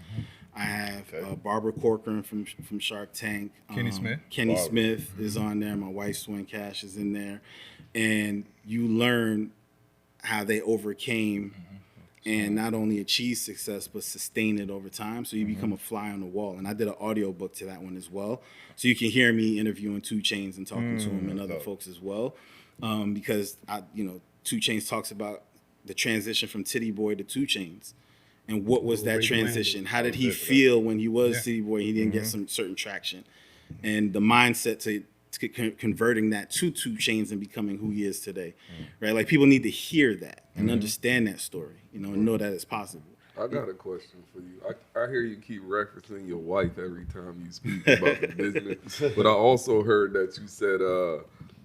I have Barbara Corcoran from Shark Tank. Kenny Smith. Kenny Smith is on there. My wife, Swin Cash, is in there. And you learn how they overcame and not only achieve success, but sustain it over time. So you become a fly on the wall. And I did an audio book to that one as well. So you can hear me interviewing 2 Chainz and talking to him and other folks as well. Because 2 Chainz talks about the transition from Titty Boy to 2 Chainz. And what was that transition? How did he feel when he was Titty Boy and he didn't get some certain traction? And the mindset to converting that to 2 Chainz and becoming who he is today, right? Like people need to hear that and understand that story, and know that it's possible. I got a question for you. I hear you keep referencing your wife every time you speak about the business, but I also heard that you said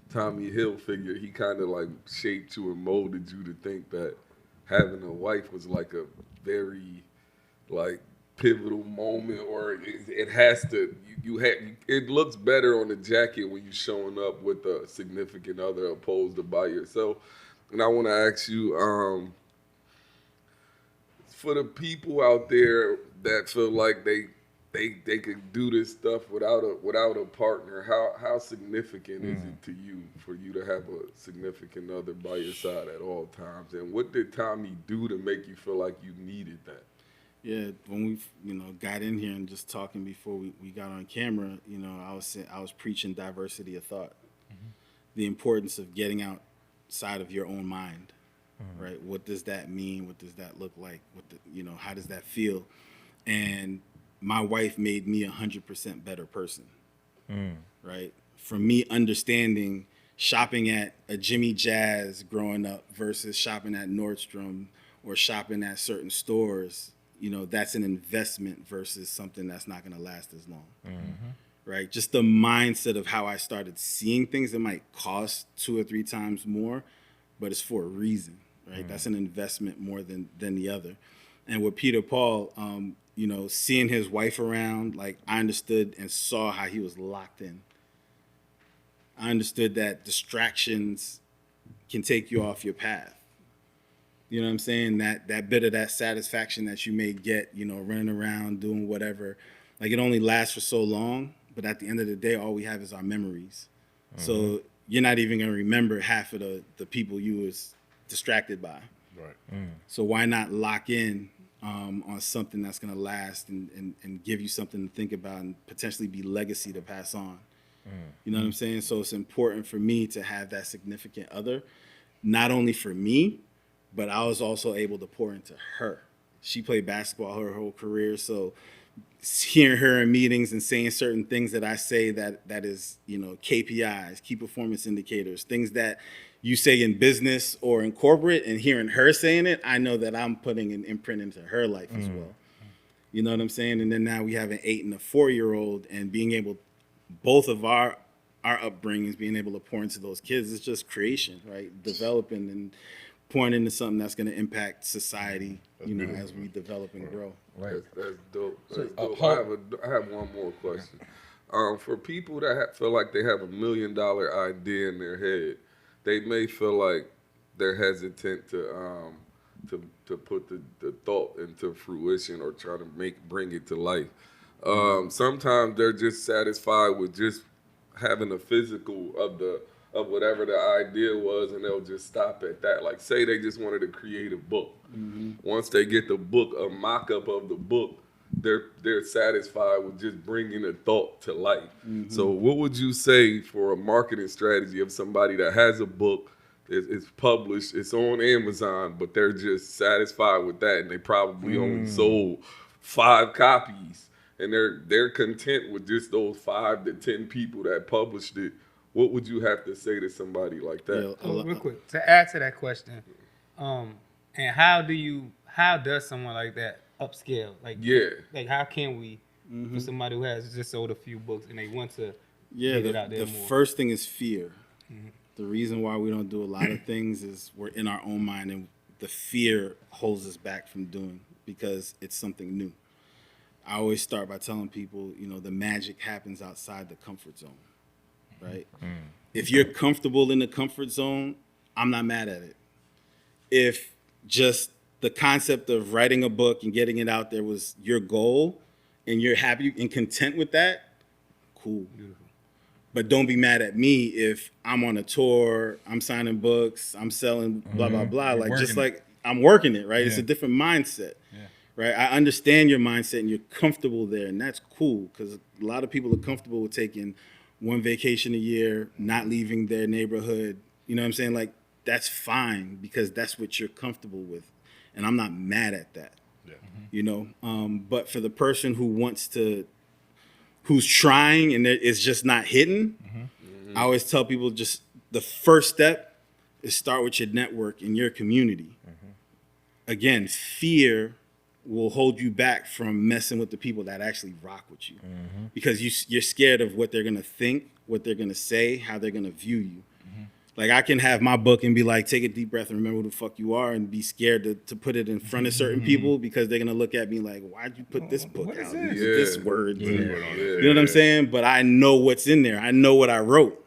Tommy Hilfiger, he kind of like shaped you and molded you to think that having a wife was like a very like pivotal moment, or it has to. It looks better on the jacket when you're showing up with a significant other opposed to by yourself. And I want to ask you, for the people out there that feel like they could do this stuff without a partner, how significant is it to you for you to have a significant other by your side at all times? And what did Tommy do to make you feel like you needed that? Yeah, when we got in here and just talking before we got on camera, I was preaching diversity of thought, the importance of getting outside of your own mind, right? What does that mean? What does that look like? How does that feel? And my wife made me 100% better person, right? From me understanding shopping at a Jimmy Jazz growing up versus shopping at Nordstrom or shopping at certain stores. That's an investment versus something that's not going to last as long, right? Just the mindset of how I started seeing things that might cost 2 or 3 times more, but it's for a reason, right? That's an investment more than the other. And with Peter Paul, seeing his wife around, like I understood and saw how he was locked in. I understood that distractions can take you off your path. You know what I'm saying? That bit of that satisfaction that you may get, running around, doing whatever, like it only lasts for so long, but at the end of the day, all we have is our memories. So you're not even gonna remember half of the people you was distracted by. Right. So why not lock in on something that's gonna last and give you something to think about and potentially be legacy to pass on? You know what I'm saying? So it's important for me to have that significant other, not only for me, but I was also able to pour into her. She played basketball her whole career, so hearing her in meetings and saying certain things that I say that is, KPIs, key performance indicators, things that you say in business or in corporate, and hearing her saying it, I know that I'm putting an imprint into her life as well. You know what I'm saying? And then now we have an 8 and a 4-year-old, and being able, both of our upbringings, being able to pour into those kids, it's just creation, right? Developing and pouring into something that's going to impact society, as we develop and grow. Right. That's dope. That's So, dope. I have one more question. For people that feel like they have $1 million idea in their head, they may feel like they're hesitant to put the thought into fruition or try to bring it to life. Sometimes they're just satisfied with just having a physical of whatever the idea was, and they'll just stop at that. Like, say they just wanted to create a book. Once they get the book, a mock-up of the book, they're satisfied with just bringing a thought to life. So what would you say for a marketing strategy of somebody that has a book, it's published, it's on Amazon, but they're just satisfied with that, and they probably only sold 5 copies, and they're content with just those 5 to 10 people that published it? What would you have to say to somebody like that? Real quick, to add to that question, and how does someone like that upscale? Like how can we, for somebody who has just sold a few books and they want to get it out there the more? first thing is fear. The reason why we don't do a lot of things is we're in our own mind, and the fear holds us back from doing, because it's something new. I always start by telling people, the magic happens outside the comfort zone, right? If you're comfortable in the comfort zone, I'm not mad at it. If just the concept of writing a book and getting it out there was your goal, and you're happy and content with that, cool. Beautiful. But don't be mad at me if I'm on a tour, I'm signing books, I'm selling blah, blah, blah. Like, just like I'm working it, right? Yeah. It's a different mindset, right? I understand your mindset, and you're comfortable there, and that's cool, because a lot of people are comfortable with taking one vacation a year, not leaving their neighborhood. You know what I'm saying? Like, that's fine, because that's what you're comfortable with. And I'm not mad at that, but for the person who's trying and it's just not hitting, I always tell people, just the first step is start with your network and your community. Again, fear will hold you back from messing with the people that actually rock with you, because you're scared of what they're going to think, what they're going to say, how they're going to view you. Like, I can have my book and be like, take a deep breath and remember who the fuck you are, and be scared to put it in front of certain people, because they're going to look at me like, why'd you put this book out? This word. You know what I'm saying? But I know what's in there. I know what I wrote.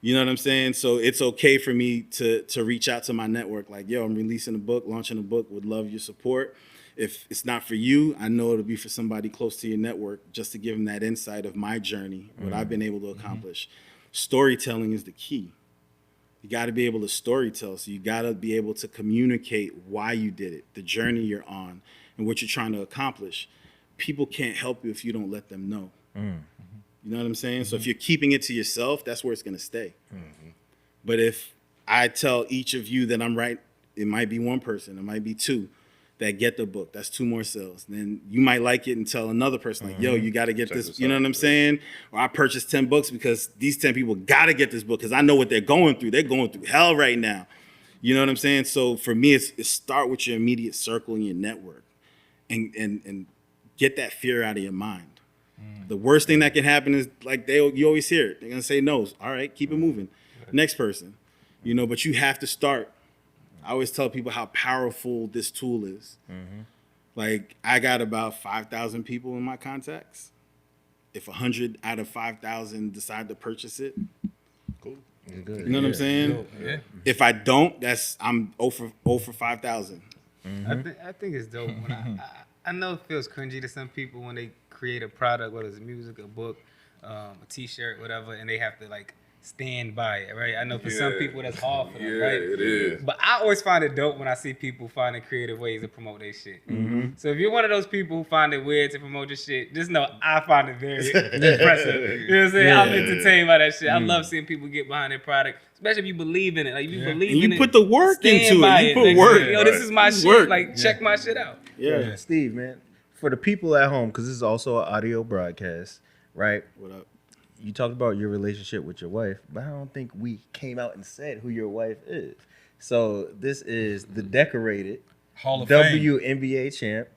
You know what I'm saying? So it's okay for me to reach out to my network. Like, yo, I'm releasing a book, launching a book, would love your support. If it's not for you, I know it'll be for somebody close to your network, just to give them that insight of my journey, what I've been able to accomplish. Storytelling is the key. You got to be able to storytell. So you got to be able to communicate why you did it, the journey you're on, and what you're trying to accomplish. People can't help you if you don't let them know. You know what I'm saying? So if you're keeping it to yourself, that's where it's going to stay. But if I tell each of you that I'm right, it might be one person, it might be 2 that get the book. That's 2 more sales. Then you might like it and tell another person, like, yo, you got to get this. You know what I'm saying? Or I purchased 10 books because these 10 people got to get this book, because I know what they're going through. They're going through hell right now. You know what I'm saying? So for me, it's start with your immediate circle and your network, and get that fear out of your mind. The worst thing that can happen is, like, you always hear it. They're going to say no. All right, keep it moving. Next person. But you have to start. I always tell people how powerful this tool is. Like, I got about 5,000 people in my contacts. If 100 out of 5,000 decide to purchase it, cool. You know what I'm saying? Yeah. If I don't, I'm 0 for 5,000. I think it's dope. When I know it feels cringy to some people when they create a product, whether it's music, a book, a T-shirt, whatever, and they have to, like, stand by it, right? I know for some people that's hard for them, right? It is. But I always find it dope when I see people finding creative ways to promote their shit. So if you're one of those people who find it weird to promote your shit, just know I find it very impressive. You know what I'm saying? I'm entertained by that shit. I love seeing people get behind their product, especially if you believe in it. Like, if you believe in it, you put the work into it. You put work. Yo, this is my shit. Like, check my shit out. Yeah. Steve, man, for the people at home, because this is also an audio broadcast, right? What up? You talked about your relationship with your wife, but I don't think we came out and said who your wife is. So this is the decorated Hall of Fame. WNBA champ,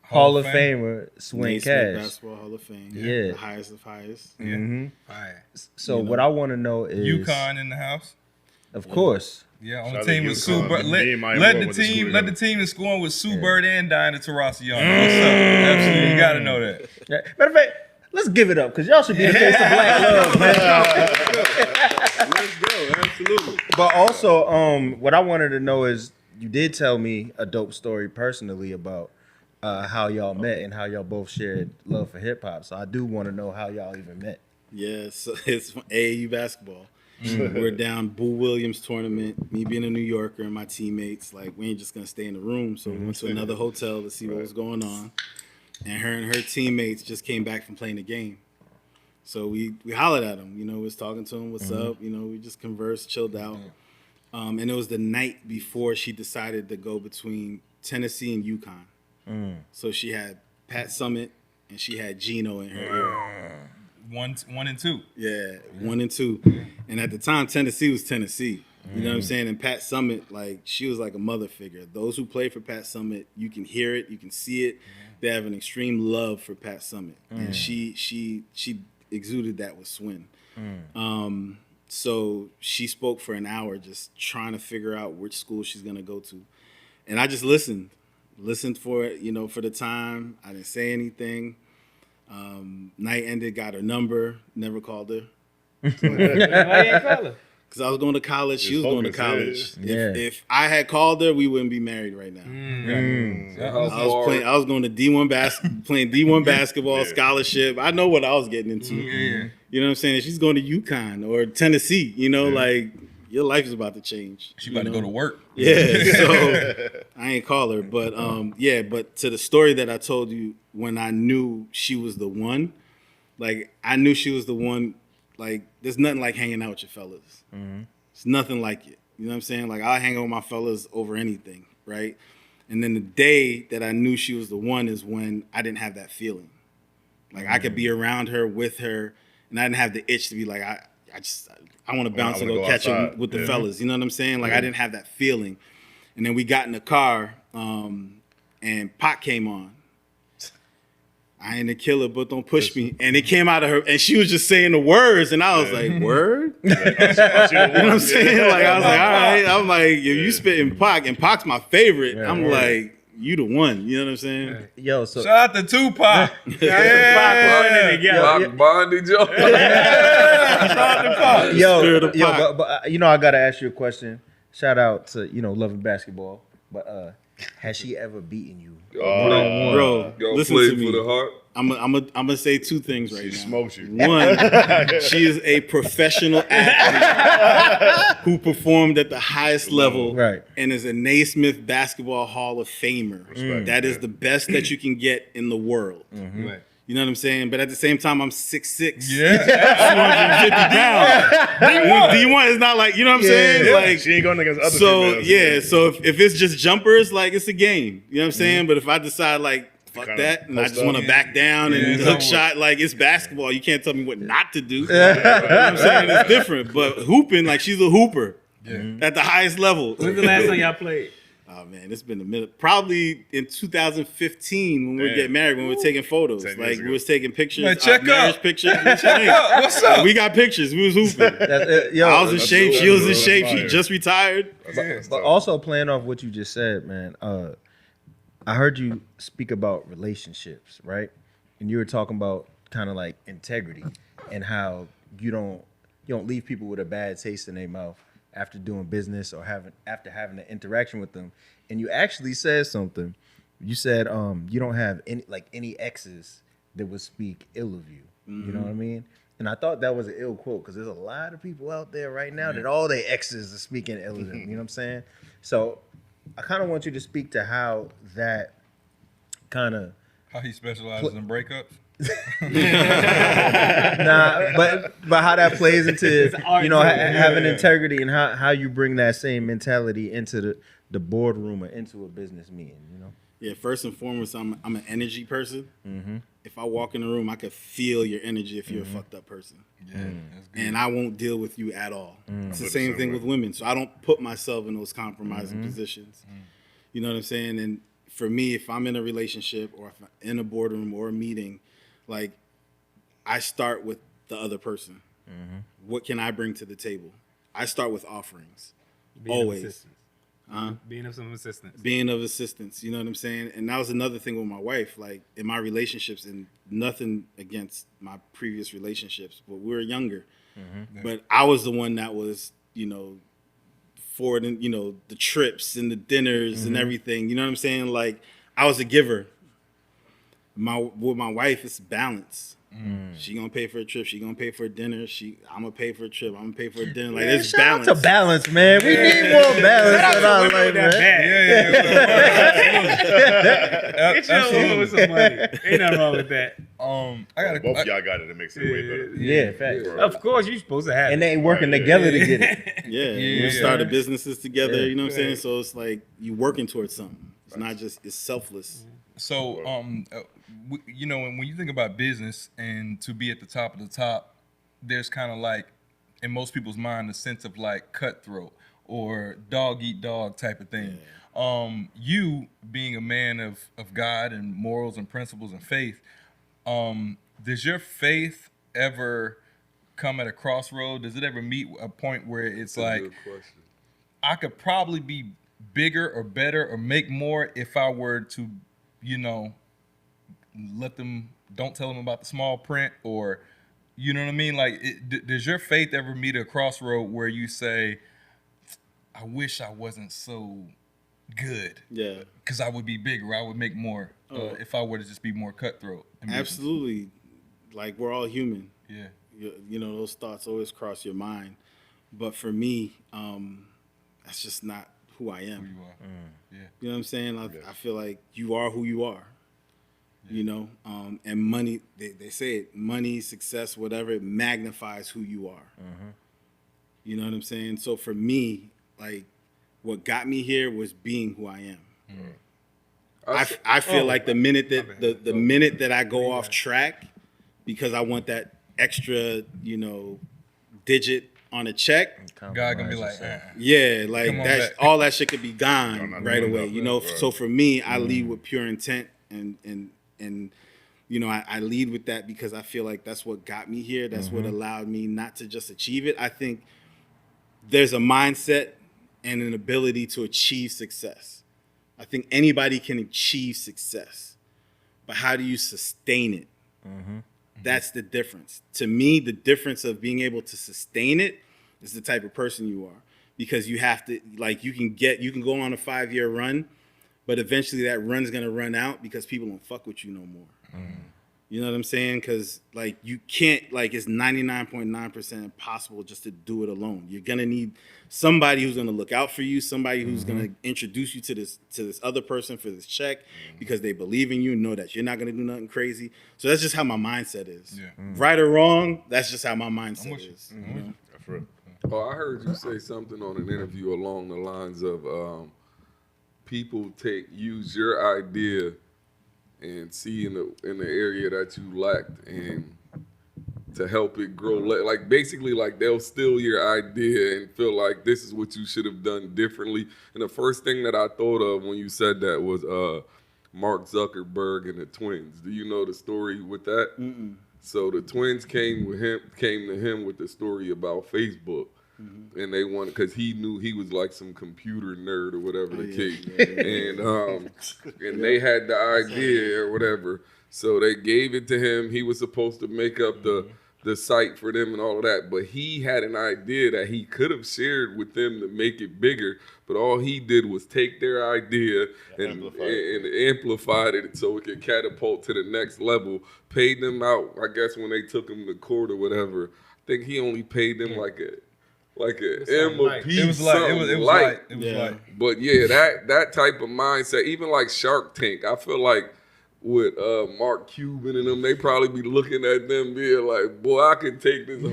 Hall of Famer Swing Naismith Cash. Basketball Hall of Fame. Yeah. The highest of highest. Mhm. Fire. So what I want to know is, UConn in the house. of course, Yeah, on Shout the out team to with Sue UConn. Bird. Me and my Let boy the went to school team together. that's scoring with Sue Bird and Diana Taurasi on it. What's up? Absolutely, you gotta know that. yeah. Matter of fact, let's give it up because y'all should be the face of Black love, man. Let's go. Absolutely. But also, what I wanted to know is, you did tell me a dope story personally about how y'all met and how y'all both shared love for hip hop. So I do want to know how y'all even met. Yeah, so it's AAU basketball. We're down Boo Williams tournament. Me being a New Yorker and my teammates, like, we ain't just gonna stay in the room. So we went to another hotel to see what was going on. And her teammates just came back from playing the game. So we hollered at them, was talking to him, what's up? We just conversed, chilled out. And it was the night before she decided to go between Tennessee and UConn. So she had Pat Summitt and she had Gino in her ear. 1 and 2. Yeah, 1 and 2. And at the time, Tennessee was Tennessee. You know what I'm saying? And Pat Summitt, like, she was like a mother figure. Those who play for Pat Summitt, you can hear it, you can see it. They have an extreme love for Pat Summitt. And she exuded that with Swin. So she spoke for an hour just trying to figure out which school she's going to go to. And I just listened for it, for the time. I didn't say anything. Night ended, got her number, never called her. Why you ain't call her? Because I was going to college, she was going to college. Yeah. If I had called her, we wouldn't be married right now. I was going to D1 playing D1 basketball, scholarship. I know what I was getting into. You know what I'm saying? She's going to UConn or Tennessee, like, your life is about to change. She about to go to work. Yeah, so I ain't call her. But but to the story that I told you, when I knew she was the one, like, I knew she was the one. Like, there's nothing like hanging out with your fellas. It's nothing like it. You know what I'm saying? Like, I'll hang out with my fellas over anything, right? And then the day that I knew she was the one is when I didn't have that feeling. Like, I could be around her, with her, and I didn't have the itch to be like, I want to bounce and go catch her with the fellas. You know what I'm saying? Like, I didn't have that feeling. And then we got in the car, and Pac came on. I ain't a killer, but don't push me. And it came out of her, and she was just saying the words, and I was like, word? You know what I'm saying? Like, I was like, all right. I'm like, if you spitting Pac, and Pac's my favorite, I'm like, you the one. You know what I'm saying? Yo, so Shout out to Tupac. Bonded, yo. but I gotta ask you a question. Shout out to loving basketball, but has she ever beaten you? Bro, Y'all listen play to me. for the heart. I'm gonna say two things right now. She smokes you. One, she is a professional athlete who performed at the highest level, Right. and is a Naismith Basketball Hall of Famer. Respect. That is the best that you can get in the world. Right. You know what I'm saying? But at the same time, I'm 6'6". Yeah. 250 pounds. D1 is not like, you know what I'm saying? Yeah. Like, She ain't going against other so females. so if it's just jumpers, like, it's a game. You know what I'm saying? But if I decide, like, fuck Kinda that, and I post just up. want to back down and it's hook over. shot, like, it's basketball. You can't tell me what not to do. You know what I'm saying? It's different. But hooping, like, she's a hooper at the highest level. When's the last time y'all played? Oh man, it's been a minute. Probably in 2015 when we were getting married, when we were taking photos. 10 years Like, ago. we was taking pictures, Man, check marriage up. pictures. What's up? We got pictures. We was hooping. I was in shape. She was in shape. She just retired. But also playing off what you just said, man. I heard you speak about relationships, right? And you were talking about kind of like integrity and how you don't leave people with a bad taste in their mouth after doing business or after having an interaction with them. And you actually said something. You said you don't have any exes that would speak ill of you. You know what I mean? And I thought that was an ill quote because there's a lot of people out there right now that all their exes are speaking ill of them. You know what I'm saying? So I kind of want you to speak to how that kind of How he specializes in breakups. but how that plays into having integrity and how you bring that same mentality into the boardroom or into a business meeting. Yeah, first and foremost, I'm an energy person. If I walk in the room, I could feel your energy if you're a fucked up person. Yeah, that's good. And I won't deal with you at all. It's the same thing with women. So I don't put myself in those compromising positions. You know what I'm saying? And for me, if I'm in a relationship or if I'm in a boardroom or a meeting, like I start with the other person. What can I bring to the table? I start with offerings. Always. Being of some assistance. Being of assistance, you know what I'm saying? And that was another thing with my wife, like in my relationships, and nothing against my previous relationships, but we were younger. But I was the one that was, you know, for the, you know, the trips and the dinners and everything, you know what I'm saying? Like I was a giver. With my wife, it's balance. She gonna pay for a trip. She gonna pay for a dinner. I'm gonna pay for a trip. I'm gonna pay for a dinner. Like it's balance. Shout out to balance, man. We need more balance in our life, man. Get your woman with some money. Ain't nothing wrong with that. Both of y'all got it. It makes it way better. Yeah, facts. Of course, you're supposed to have And it. they ain't working together to get it. We started businesses together, you know what I'm saying? So it's like you working towards something. It's not just, it's selfless. So, you know, when you think about business and to be at the top of the top, there's kind of like, in most people's mind, a sense of like cutthroat or dog eat dog type of thing. You being a man of God and morals and principles and faith, does your faith ever come at a crossroad? Does it ever meet a point where it's like, Good question. I could probably be bigger or better or make more if I were to, you know, don't tell them about the small print, or, you know what I mean? Like, does your faith ever meet a crossroad where you say, I wish I wasn't so good? Yeah. Because I would be bigger, I would make more if I were to just be more cutthroat. in business. Absolutely. Like we're all human. Yeah. You know, those thoughts always cross your mind. But for me, that's just not who I am. Who you are. Yeah. You know what I'm saying? I feel like you are who you are. You know, and money, they say it, money, success, whatever, it magnifies who you are. You know what I'm saying? So for me, like, what got me here was being who I am. I feel like the minute that the minute that I go off track because I want that extra, you know, digit on a check, God gonna be like, yeah, like Come on that's back. all that shit could be gone not right doing away. nothing, You know, right. so for me, I lead with pure intent and you know, I lead with that because I feel like that's what got me here. That's what allowed me not to just achieve it. I think there's a mindset and an ability to achieve success. I think anybody can achieve success, but how do you sustain it? That's the difference. To me, the difference of being able to sustain it is the type of person you are, because you have to, like, you can go on a 5-year run, but eventually that run's gonna run out because people don't fuck with you no more. You know what I'm saying? Because like you can't, like, it's 99.9% impossible just to do it alone. You're gonna need somebody who's gonna look out for you, somebody who's gonna introduce you to this other person for this check because they believe in you and know that you're not gonna do nothing crazy. So that's just how my mindset is. Yeah. Right or wrong, that's just how my mindset is. You know? For real. Oh, I heard you say something on an interview along the lines of people use your idea and see in the area that you lacked and to help it grow. Like basically, like they'll steal your idea and feel like this is what you should have done differently. And the first thing that I thought of when you said that was Mark Zuckerberg and the twins. Do you know the story with that? So the twins came to him with the story about Facebook. And they wanted, because he knew he was like some computer nerd or whatever the case. And they had the idea or whatever. So they gave it to him. He was supposed to make up the site for them and all of that. But he had an idea that he could have shared with them to make it bigger. But all he did was take their idea and amplified it so it could catapult to the next level. Paid them out, I guess, when they took him to court or whatever. I think he only paid them like a M or P. It was light. But yeah, that type of mindset, even like Shark Tank, I feel like with Mark Cuban and them, they probably be looking at them being like, boy, I can take this whole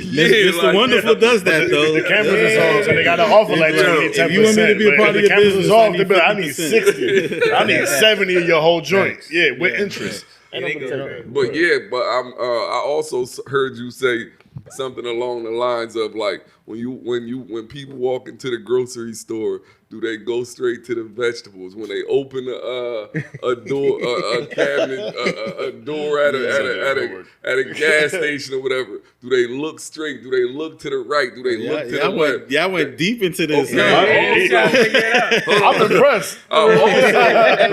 Mr. Wonderful does that though. The cameras is on, so they got to offer like 10%. If you want me to be a part of your cameras business, is off, I they need be like, I need 50%. 60. I need 70 of your whole joints. Yeah, with interest. But I also heard you say something along the lines of like when people walk into the grocery store, do they go straight to the vegetables? When they open a door, a cabinet, a door at a gas station or whatever, do they look straight? Do they look to the right? Do they look to the left? I went deep into this. I'm impressed. I also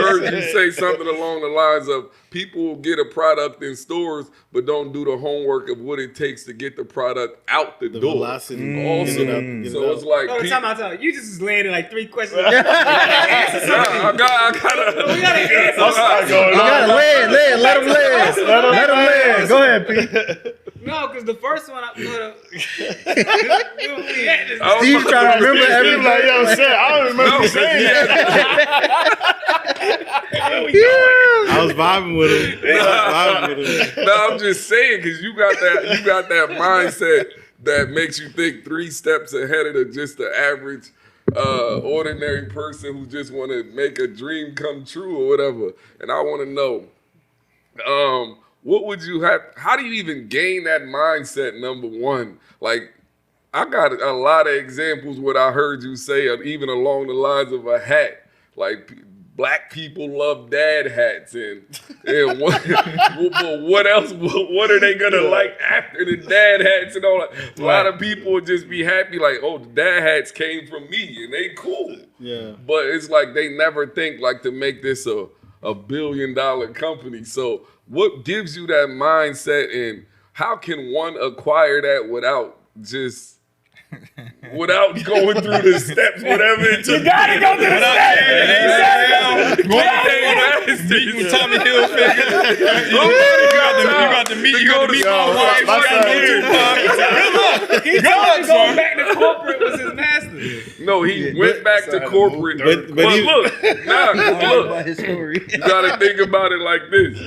heard you say something along the lines of people will get a product in stores, but don't do the homework of what it takes to get the product out the door. Velocity. Also, so it's like time out. You just landed like 3 questions. I gotta land. Let him land. Let him land. Go ahead, Pete. No, because the first one I Steve's trying to remember everything. Like, yo, shit, I don't remember saying that. I was vibing with him. No, I'm just saying because you got that mindset that makes you think 3 steps ahead of just the average ordinary person who just want to make a dream come true or whatever. And I want to know, what would you have? How do you even gain that mindset? Number one, like I got a lot of examples what I heard you say, even along the lines of a hat, like. Black people love dad hats, and what else? What are they gonna like after the dad hats and all that? A lot of people would just be happy, like, oh, the dad hats came from me, and they cool. Yeah. But it's like they never think like to make this a $1 billion company. So what gives you that mindset, and how can one acquire that without going through the steps, whatever it took? You gotta go through the steps. Meeting with Tommy Hilfiger. You got to meet my wife. He told you going back to corporate was his master. No, he went back to corporate. But look, you gotta think about it like this.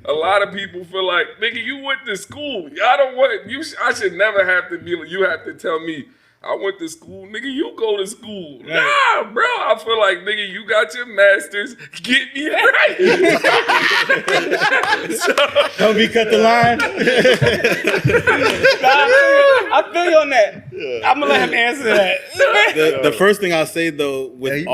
A lot of people feel like, nigga, you went to school. I should never have to be. You have to tell me. I went to school, nigga. You go to school. Right. Nah, bro. I feel like, nigga, you got your master's. Get me right. Don't be cut the line. I feel you on that. I'm gonna let him answer that. The first thing I'll say though, with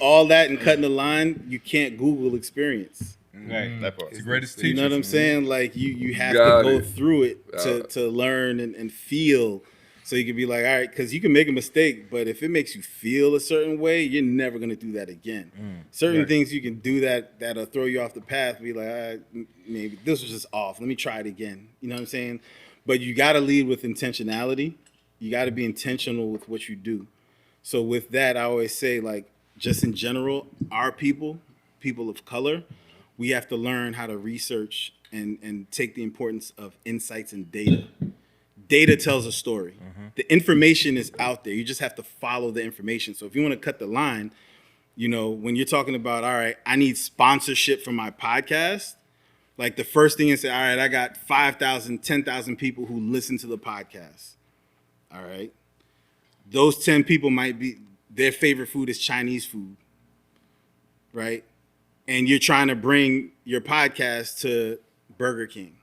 all that and cutting the line, you can't Google experience. Right. That part. It's the greatest teacher. You know what I'm saying? Like you have to go through it to learn and feel. So you can be like, all right, because you can make a mistake, but if it makes you feel a certain way, you're never gonna do that again. Certain things you can do that'll throw you off the path. Be like, all right, maybe this was just off. Let me try it again. You know what I'm saying? But you got to lead with intentionality. You got to be intentional with what you do. So with that, I always say, like, just in general, our people of color, we have to learn how to research and take the importance of insights and data. Data tells a story. The information is out there. You just have to follow the information. So if you want to cut the line, you know, when you're talking about, all right, I need sponsorship for my podcast, like the first thing is say, all right, I got 5,000, 10,000 people who listen to the podcast. All right. Those 10 people might be, their favorite food is Chinese food, right? And you're trying to bring your podcast to Burger King.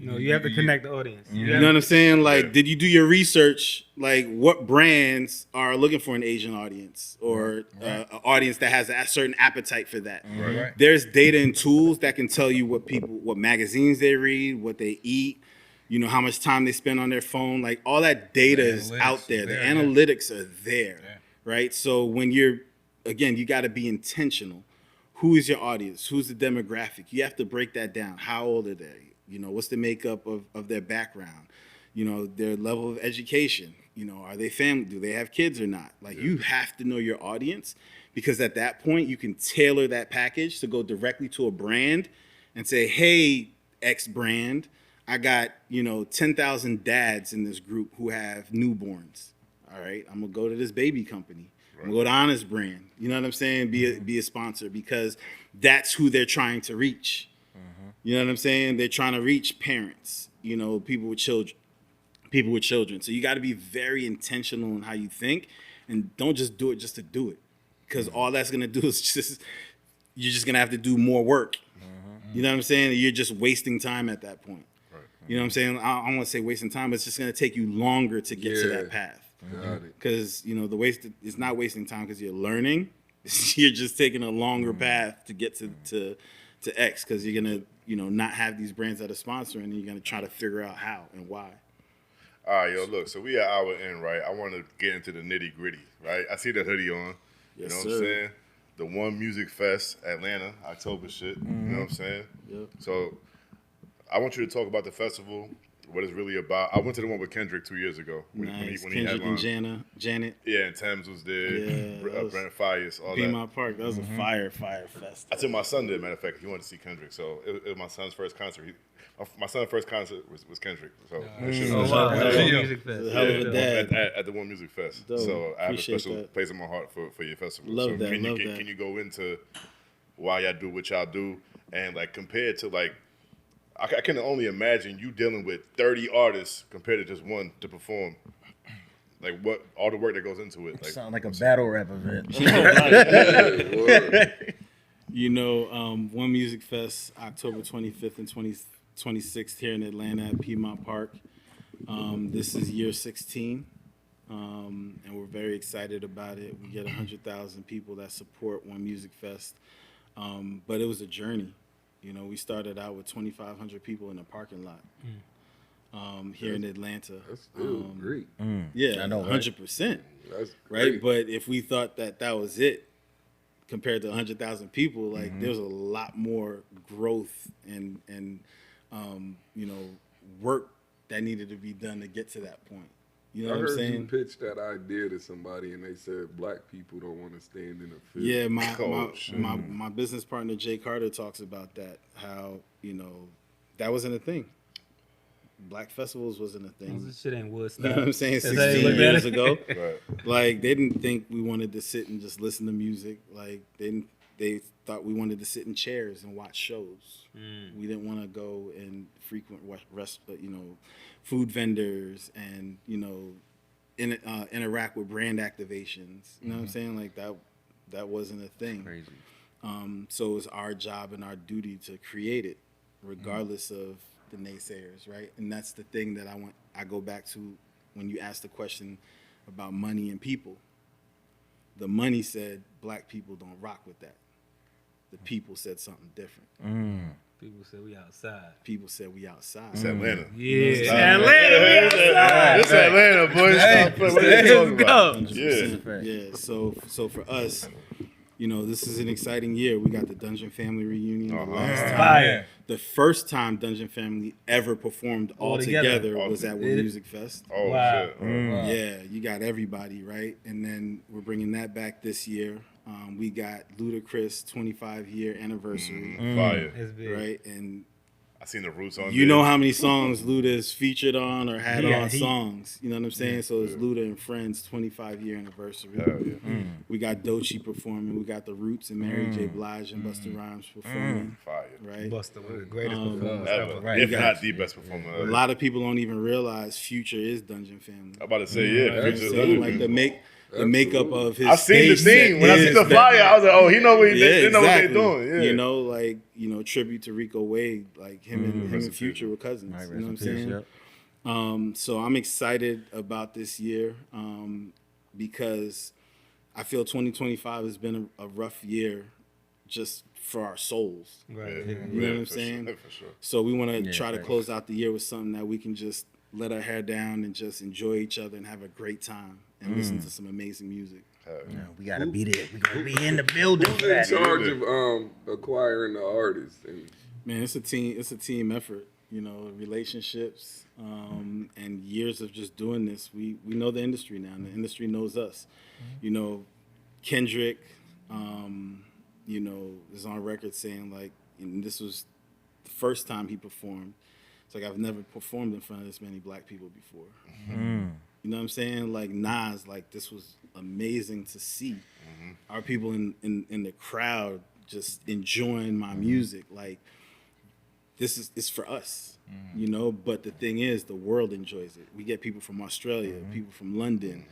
No, you have to connect the audience. You know what I'm saying? Like, did you do your research? Like, what brands are looking for an Asian audience or an audience that has a certain appetite for that? Right. There's data and tools that can tell you what magazines they read, what they eat, you know, how much time they spend on their phone. Like, all that data is out there. The analytics are there, right? So when you got to be intentional. Who is your audience? Who's the demographic? You have to break that down. How old are they? You know, what's the makeup of their background? You know, their level of education. You know, are they family? Do they have kids or not? Like, you have to know your audience, because at that point, you can tailor that package to go directly to a brand and say, hey, X brand, I got, 10,000 dads in this group who have newborns. All right, I'm going to go to this baby company. I'm going to go to Honest Brand. You know what I'm saying? Be a sponsor, because that's who they're trying to reach. You know what I'm saying? They're trying to reach parents, people with children. So you got to be very intentional in how you think, and don't just do it just to do it, because all that's going to do is you're just going to have to do more work. You know what I'm saying? You're just wasting time at that point. You know what I'm saying? I don't want to say wasting time, but it's just going to take you longer to get to that path. Got it. Because it's not wasting time because you're learning. You're just taking a longer path to get to X because you're gonna not have these brands that are sponsoring, and you're gonna try to figure out how and why. All right, yo, look. So we at our end, right? I want to get into the nitty gritty, right? I see the hoodie on. Yes, you know sir. what I'm saying? The ONE Musicfest, Atlanta, October shit. You know what I'm saying? Yep. So I want you to talk about the festival, what it's really about. I went to the one with Kendrick 2 years ago when Nice. he Kendrick and headlined. Janet. Yeah, and Thames was there. Yeah, that was- Brent Fires, all that. Piedmont Park. That was a fire fest. I took my son there, matter of fact, he wanted to see Kendrick. So it was my son's first concert. My son's first concert was Kendrick. So that shit was wow. Yeah. Music fest. It's a hell of a dad. at the ONE Musicfest. Dope. So I have a Appreciate special that. place in my heart for your festival. Love so that, Can you, love can, that. can you go into why y'all do what y'all do and like compared to like I can only imagine you dealing with 30 artists compared to just one to perform. Like what all the work that goes into it. Like Sound like a battle rap event. ONE Musicfest, October 25th and 26th here in Atlanta at Piedmont Park. This is year 16, and we're very excited about it. We get 100,000 people that support ONE Musicfest, but it was a journey. We started out with 2,500 people in a parking lot here in Atlanta. That's still great. Yeah, I know, right? 100%. That's Right, great. but if we thought that was it, compared to 100,000 people, like there's a lot more growth and work that needed to be done to get to that point. You know I what I'm heard you saying? pitch that idea to somebody, and they said black people don't want to stand in the field. Yeah, Oh, shit. my business partner Jay Carter talks about that. How that wasn't a thing. Black festivals wasn't a thing. This shit ain't Woodstock. You know what I'm saying? That's how they 16 look at years it. ago. Right. Like they didn't think we wanted to sit and just listen to music. Like they thought we wanted to sit in chairs and watch shows. We didn't want to go and frequent food vendors and interact with brand activations. You know what I'm saying? Like that wasn't a thing. Crazy. So it's our job and our duty to create it, regardless of the naysayers, right? And that's the thing that I go back to when you asked the question about money and people. The money said black people don't rock with that. The people said something different. People say we outside. People said we outside. It's Atlanta. Yeah, Atlanta, we outside. It's Atlanta, boys. Stop playing. What are you talking about? 100%. Yeah. Yeah. So for us, this is an exciting year. We got the Dungeon Family reunion. The last time, Fire. the first time Dungeon Family ever performed all together. together was at ONE Musicfest. Oh Wow. shit. Yeah, you got everybody, right? And then we're bringing that back this year. We got Ludacris 25-year anniversary, Fire. It's big. right? And I seen the roots on you there. know how many songs Luda's featured on or had Yeah, on he- songs. You know what I'm saying? So it's Luda and Friends 25-year anniversary. Hell yeah. We got Doechii performing. We got the Roots and Mary J. Blige and Busta Rhymes performing. Fire. Right? Busta was the greatest performance Ever. ever. Right. If got not the best performer A ever. lot of people don't even realize Future is Dungeon Family. I'm about to say, yeah. You know what I'm Future saying? does it. Like the makeup of his I seen the stage set scene. When I is seen the that- flyer, I was like, oh, he know what he did. They know exactly. what they're doing. Yeah. Tribute to Rico Wade, like him and Future were cousins. Right, You know what I'm rest in peace, saying? yep. So I'm excited about this year because I feel 2025 has been a rough year just for our souls. Right. You know what I'm for saying? Sure, for sure. So we want to Yeah, try to right. close out the year with something that we can just let our hair down and just enjoy each other and have a great time and listen to some amazing music. Yeah, we gotta be there. We gotta be in the building Who's for in that. charge of acquiring the artists? And Man, it's a team effort. Relationships and years of just doing this. We know the industry now, and the industry knows us. Kendrick, is on record saying like, and this was the first time he performed. It's like I've never performed in front of this many black people before. You know what I'm saying? Like Nas, like this was amazing to see. Our people in the crowd just enjoying my music. Like this is for us, But the thing is, the world enjoys it. We get people from Australia, people from London.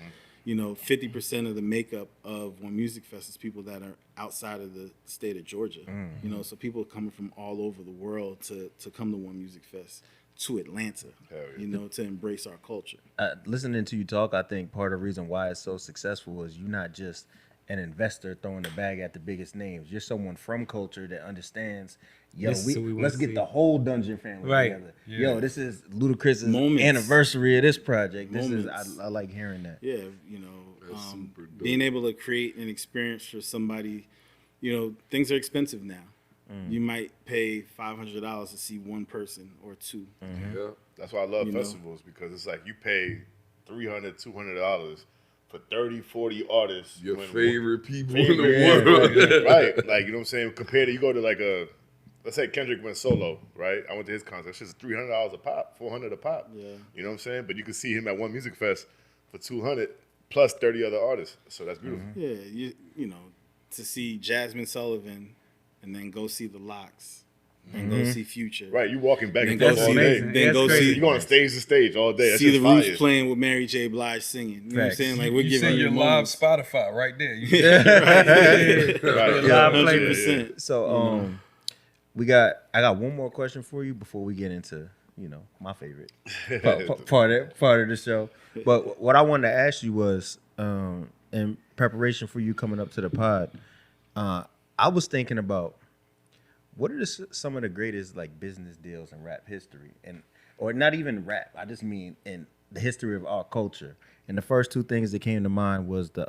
50% of the makeup of ONE Musicfest is people that are outside of the state of Georgia. So people are coming from all over the world to come to ONE Musicfest. to Atlanta, Hell yeah. you know, to embrace our culture. Listening to you talk, I think part of the reason why it's so successful is you're not just an investor throwing the bag at the biggest names. You're someone from culture that understands, yo, This is what we wanna let's get see. the whole Dungeon family Right. together. Yeah. Yo, this is Ludacris's Moments. anniversary of this project. This Moments. is I like hearing that. Yeah, you know, That's super dope. being able to create an experience for somebody, you know, things are expensive now. You might pay $500 to see one person or two. Yeah. That's why I love You know. festivals, because it's like you pay $300, $200 for 30, 40 artists. Your when- favorite people in favorite- the world. right. Like, you know what I'm saying? Compared to, you go to like let's say Kendrick went solo, right? I went to his concert. It's just $300 a pop, $400 a pop. Yeah. You know what I'm saying? But you can see him at ONE Musicfest for $200 plus 30 other artists. So that's beautiful. Yeah, you know, to see Jasmine Sullivan and then go see the Locks and go see Future. Right. You walking back Then and go forth all see, day. amazing. then That's go crazy. see, You going stage to stage all day. That's see the just Roots fire. playing with Mary J. Blige singing. You know what I'm Facts. saying? Like, You we're see giving your you live moments. Spotify right there. Right. Live Yeah. play. 100%. So I got one more question for you before we get into, you know, my favorite part of the show. But what I wanted to ask you was, in preparation for you coming up to the pod, I was thinking about what are some of the greatest like business deals in rap history, or not even rap. I just mean in the history of our culture. And the first two things that came to mind was the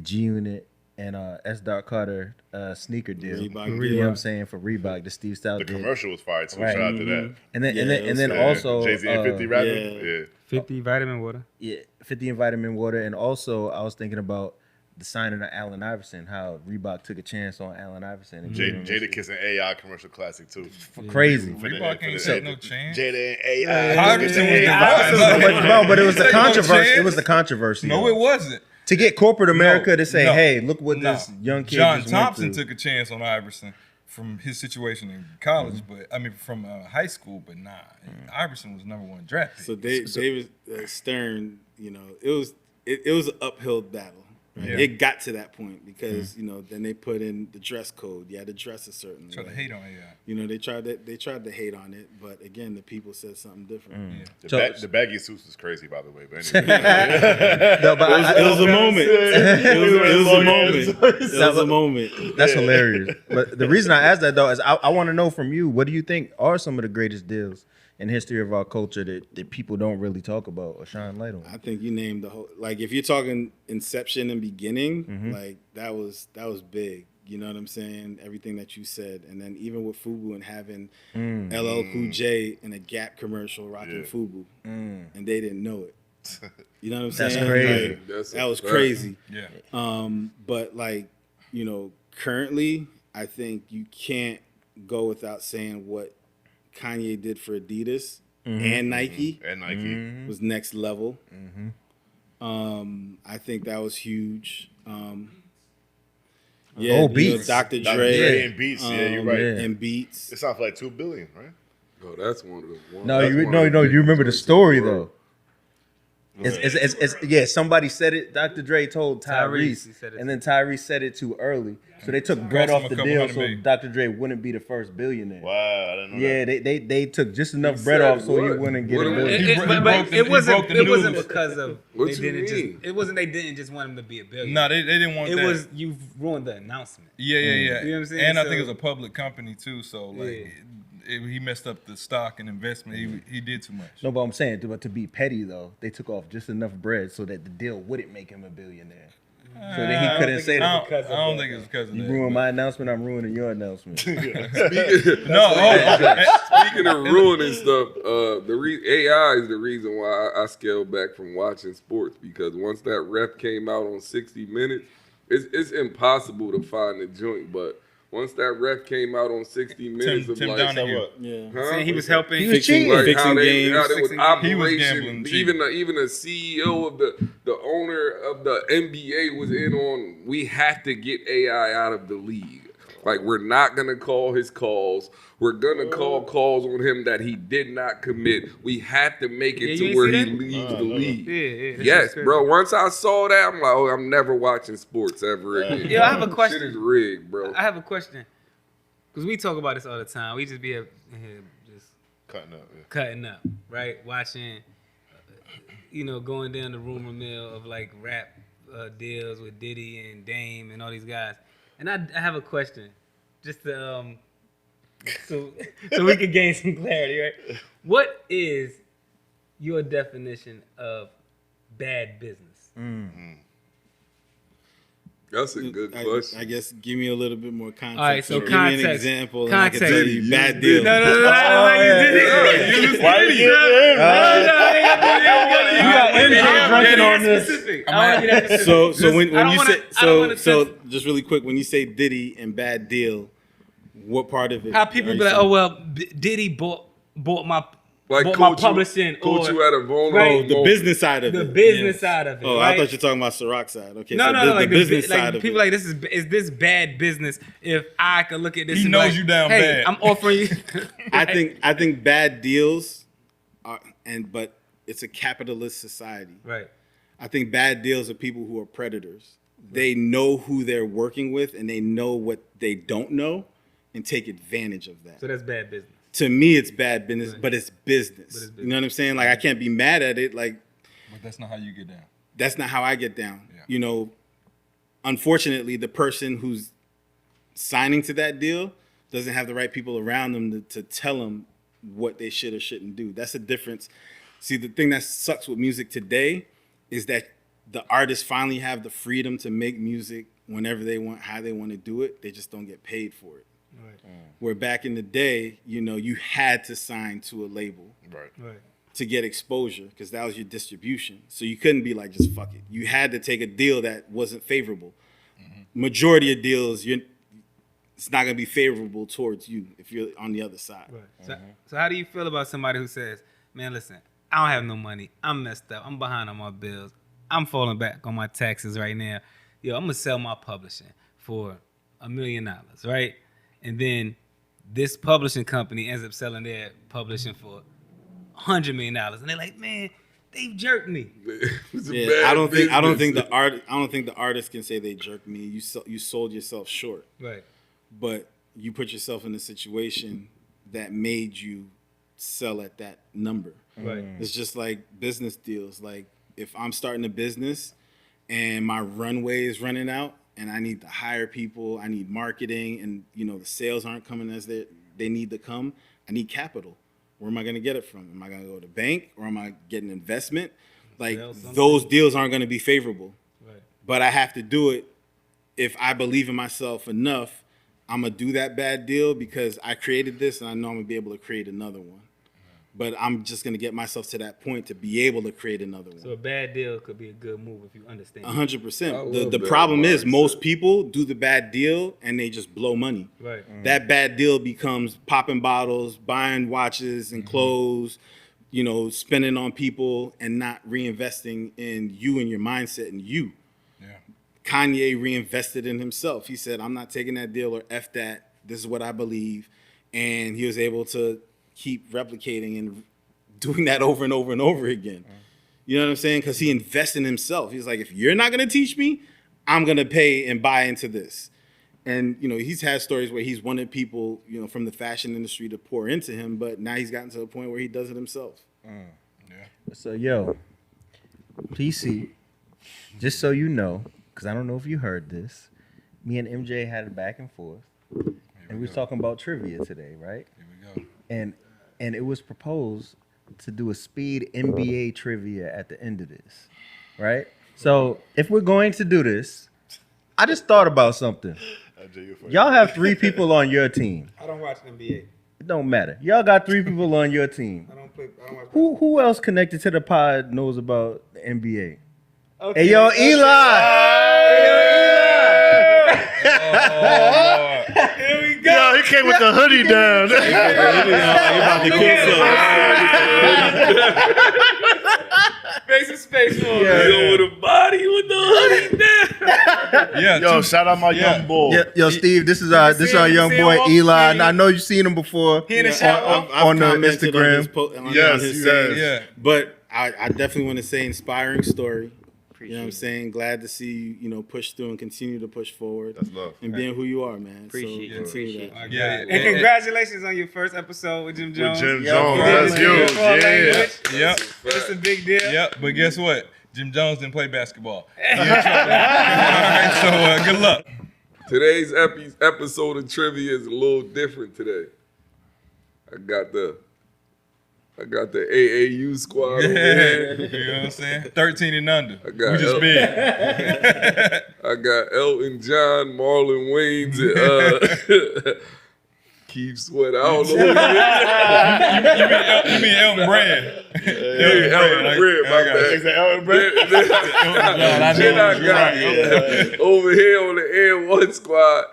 G Unit and S. Dot Carter sneaker deal. Reebok You deal. know what I'm saying, for Reebok, the Steve Stout The did. commercial was fire too. Right. Shout out to that. And then Yeah, and it was then good. also Jay-Z and 50 rapping. yeah. Yeah. 50 vitamin water. 50 and vitamin water, and also I was thinking about the signing of Allen Iverson, how Reebok took a chance on Allen Iverson. And gave him Jada Kiss and AI commercial classic too. crazy. Reebok ain't take no chance. Jada and AI. Iverson was No, the but it was the Take no controversy. chance. It was the controversy. No, though. it wasn't. To get corporate America to say, No. "Hey, look what No. this young kid John just Thompson went through." took a chance on Iverson from his situation in college, but I mean from high school. But nah, Iverson was #1 draft pick. So David Stern, you know, it was an uphill battle. Right? Yeah. It got to that point because you know then they put in the dress code. You had to dress a certain Tried way. to hate on AI. You know, they tried to hate on it, but again, the people said something different. The baggy suits was crazy, by the way. But anyway. No, but It was a moment. It was a moment. It was a moment. that's hilarious. But the reason I asked that though is I want to know from you, what do you think are some of the greatest deals in the history of our culture that people don't really talk about or shine light on? I think you named the whole. Like if you're talking inception and beginning, like that was big. You know what I'm saying? Everything that you said, and then even with Fubu and having LL Cool J in a Gap commercial rocking Yeah. Fubu, and they didn't know it. You know what I'm That's saying? crazy. Like, That's a that was fact. crazy. Yeah. But like, you know, currently, I think you can't go without saying what Kanye did for Adidas and Nike And Nike. was next level. I think that was huge. Yeah, Oh, you know, Beats. Dr. Dr. Dre, Dre and Beats. Yeah, you're right. yeah. and Beats. It sounds like $2 billion, right? Oh, that's one of the ones. No, that's you one of the you remember the biggest story in the world. though. It's yeah, somebody said it. Dr. Dre told Tyrese, he Tyrese, said it and then Tyrese said it too early. So they took bread him off a the couple deal hundred so million. Dr. Dre wouldn't be the first billionaire. Wow, I didn't know Yeah, that. they took just enough He bread said off so he what? wouldn't get What a am I- billion. He broke the- he broke the It wasn't news. because of What they you didn't mean? just. It wasn't they didn't just want him to be a billionaire. No, they didn't want It that. was you ruined the announcement. Yeah. You know what I'm saying? And I think So- it was a public company too, so like he messed up the stock and investment. He did too much. No, but I'm saying, but to be petty though, they took off just enough bread so that the deal wouldn't make him a billionaire. So that he couldn't say I that. don't think it's because of You that. ruined my announcement, I'm ruining your announcement. No, Speaking of ruining stuff, AI is the reason why I scaled back from watching sports, because once that ref came out on 60 Minutes, it's impossible to find the joint. But once that ref came out on 60 Minutes, Tim of like, Donahue. Yeah. huh? Saying he was helping. He was cheating. Like Fixing how games, how there was fixing games. He was operation. gambling, cheating. Even the CEO of the owner of the NBA was in on. We have to get AI out of the league. Like, we're not gonna call his calls. We're gonna call calls on him that he did not commit. We have to make it Yeah, you to ain't where see he that? leaves the league. Yeah. This Yes, is crazy. bro. Once I saw that, I'm like, oh, I'm never watching sports ever again. Yo, I have a question. Shit is rigged, bro. I have a question. Because we talk about this all the time. We just be here just cutting up, right? Watching, going down the rumor mill of like rap deals with Diddy and Dame and all these guys. And I have a question, just to, so we can gain some clarity, right? What is your definition of bad business? That's a good question. I guess give me a little bit more context. All right, so Give me an context. example, Context. and I can tell you bad deal. No, Why you So just really quick, when you say Diddy and bad deal, what part of it? How people are be you like, saying? oh well, Diddy bought my Like my caught publishing caught or you at a vulnerable right, the moment. business side of the it. business side of it. Oh, right? I thought you were talking about Ciroc side. Okay, No, so no, the like business like side of people it. like is this bad business? If I could look at this, He and be knows like, you down hey, bad. I'm offering you. I think bad deals are, but it's a capitalist society. Right. I think bad deals are people who are predators. They know who they're working with and they know what they don't know and take advantage of that. So that's bad business. To me, it's bad business, but it's business. You know what I'm saying? Like, I can't be mad at it. Like, But that's not how you get down. that's not how I get down. Yeah. Unfortunately, the person who's signing to that deal doesn't have the right people around them to tell them what they should or shouldn't do. That's the difference. See, the thing that sucks with music today is that the artists finally have the freedom to make music whenever they want, how they want to do it. They just don't get paid for it. Right. Where back in the day, you had to sign to a label Right. to get exposure because that was your distribution. So you couldn't be like, just fuck it. You had to take a deal that wasn't favorable. Majority of deals, it's not going to be favorable towards you if you're on the other side. Right. So how do you feel about somebody who says, man, listen, I don't have no money. I'm messed up. I'm behind on my bills. I'm falling back on my taxes right now. Yo, I'm going to sell my publishing for $1 million, right? And then this publishing company ends up selling their publishing for $100 million. And they're like, man, they've jerked me. I don't think the artist can say they jerked me. You sold yourself short. Right. But you put yourself in a situation that made you sell at that number. Right. It's just like business deals. Like if I'm starting a business and my runway is running out and I need to hire people, I need marketing, and the sales aren't coming as they need to come, I need capital. Where am I going to get it from? Am I going to go to the bank or am I getting investment? Like those deals aren't going to be favorable. Right. But I have to do it if I believe in myself enough. I'm going to do that bad deal because I created this and I know I'm going to be able to create another one. But I'm just going to get myself to that point to be able to create another one. So a bad deal could be a good move if you understand. 100%. The problem is most people do the bad deal and they just blow money. Right. That bad deal becomes popping bottles, buying watches and clothes, spending on people and not reinvesting in you and your mindset and you. Yeah. Kanye reinvested in himself. He said, I'm not taking that deal or F that. This is what I believe. And he was able to keep replicating and doing that over and over and over again. You know what I'm saying? Because he invested in himself. He's like, if you're not going to teach me, I'm going to pay and buy into this. And, he's had stories where he's wanted people, from the fashion industry to pour into him, but now he's gotten to a point where he does it himself. So, PC, just so you know, because I don't know if you heard this, me and MJ had a back and forth, and we was talking about trivia today, right? Here we go. And it was proposed to do a speed NBA trivia at the end of this, right? So if we're going to do this, I just thought about something. Y'all have 3 people on your team. I don't watch NBA. It don't matter. Y'all got 3 people on your team. I don't watch. Who else connected to the pod knows about the NBA? Okay. Hey, yo, Eli! Here we go. Yo, he came with the hoodie down. Face to space for Yo, with a body with the hoodie down. Yeah. Yo, shout out my young boy. Yo, Steve, this is our young boy Eli. And I know you've seen him before He in the shower. on the commented on Instagram. his on Yes, his yes. saying. Yeah. But I definitely want to say inspiring story. You know what I'm saying? Glad to see you, push through and continue to push forward. That's love. And being who you are, man. Appreciate so it. continue that. Yeah. And congratulations on your first episode with Jim Jones. Jim Yeah, Jones, yeah, that's yeah. huge. Yeah. Yep. It's a big deal. Yep. But guess what? Jim Jones didn't play basketball. So good luck. Today's episode of trivia is a little different today. I got the AAU squad over here. You know what I'm saying? 13 and under. I got We just El- big. I got Elton John, Marlon Wayans, and Keith Sweat. I don't know who You mean Elton Brand? Hey, Elton Brand, my bad. Is that Elton Brand? Then I got over here on the N1 squad,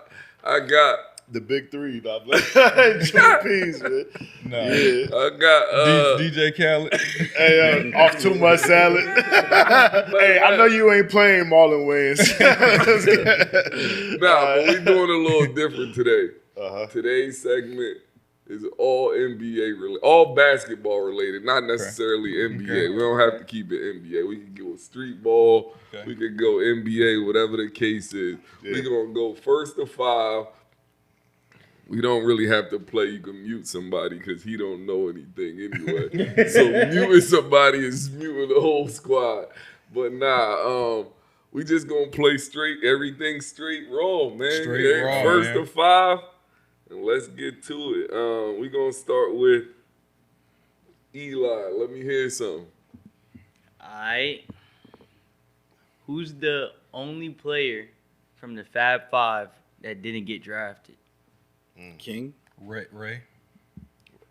I got The big three, Bob. Joe Peas, man. No. Yeah. I got DJ Khaled. Hey, off too much salad. Hey, I know you ain't playing Marlon Wayans. but we doing a little different today. Uh-huh. Today's segment is all NBA related, all basketball related, not necessarily NBA. Okay. We don't have to keep it NBA. We can go street ball. Okay. We can go NBA, whatever the case is. Yeah. We're gonna go first to 5. We don't really have to play. You can mute somebody because he don't know anything anyway. So muting somebody is muting the whole squad. But we just gonna play everything straight raw, man. Straight raw, First man. to 5, and let's get to it. We gonna start with Eli. Let me hear something. Alright. Who's the only player from the Fab Five that didn't get drafted? King. Ray.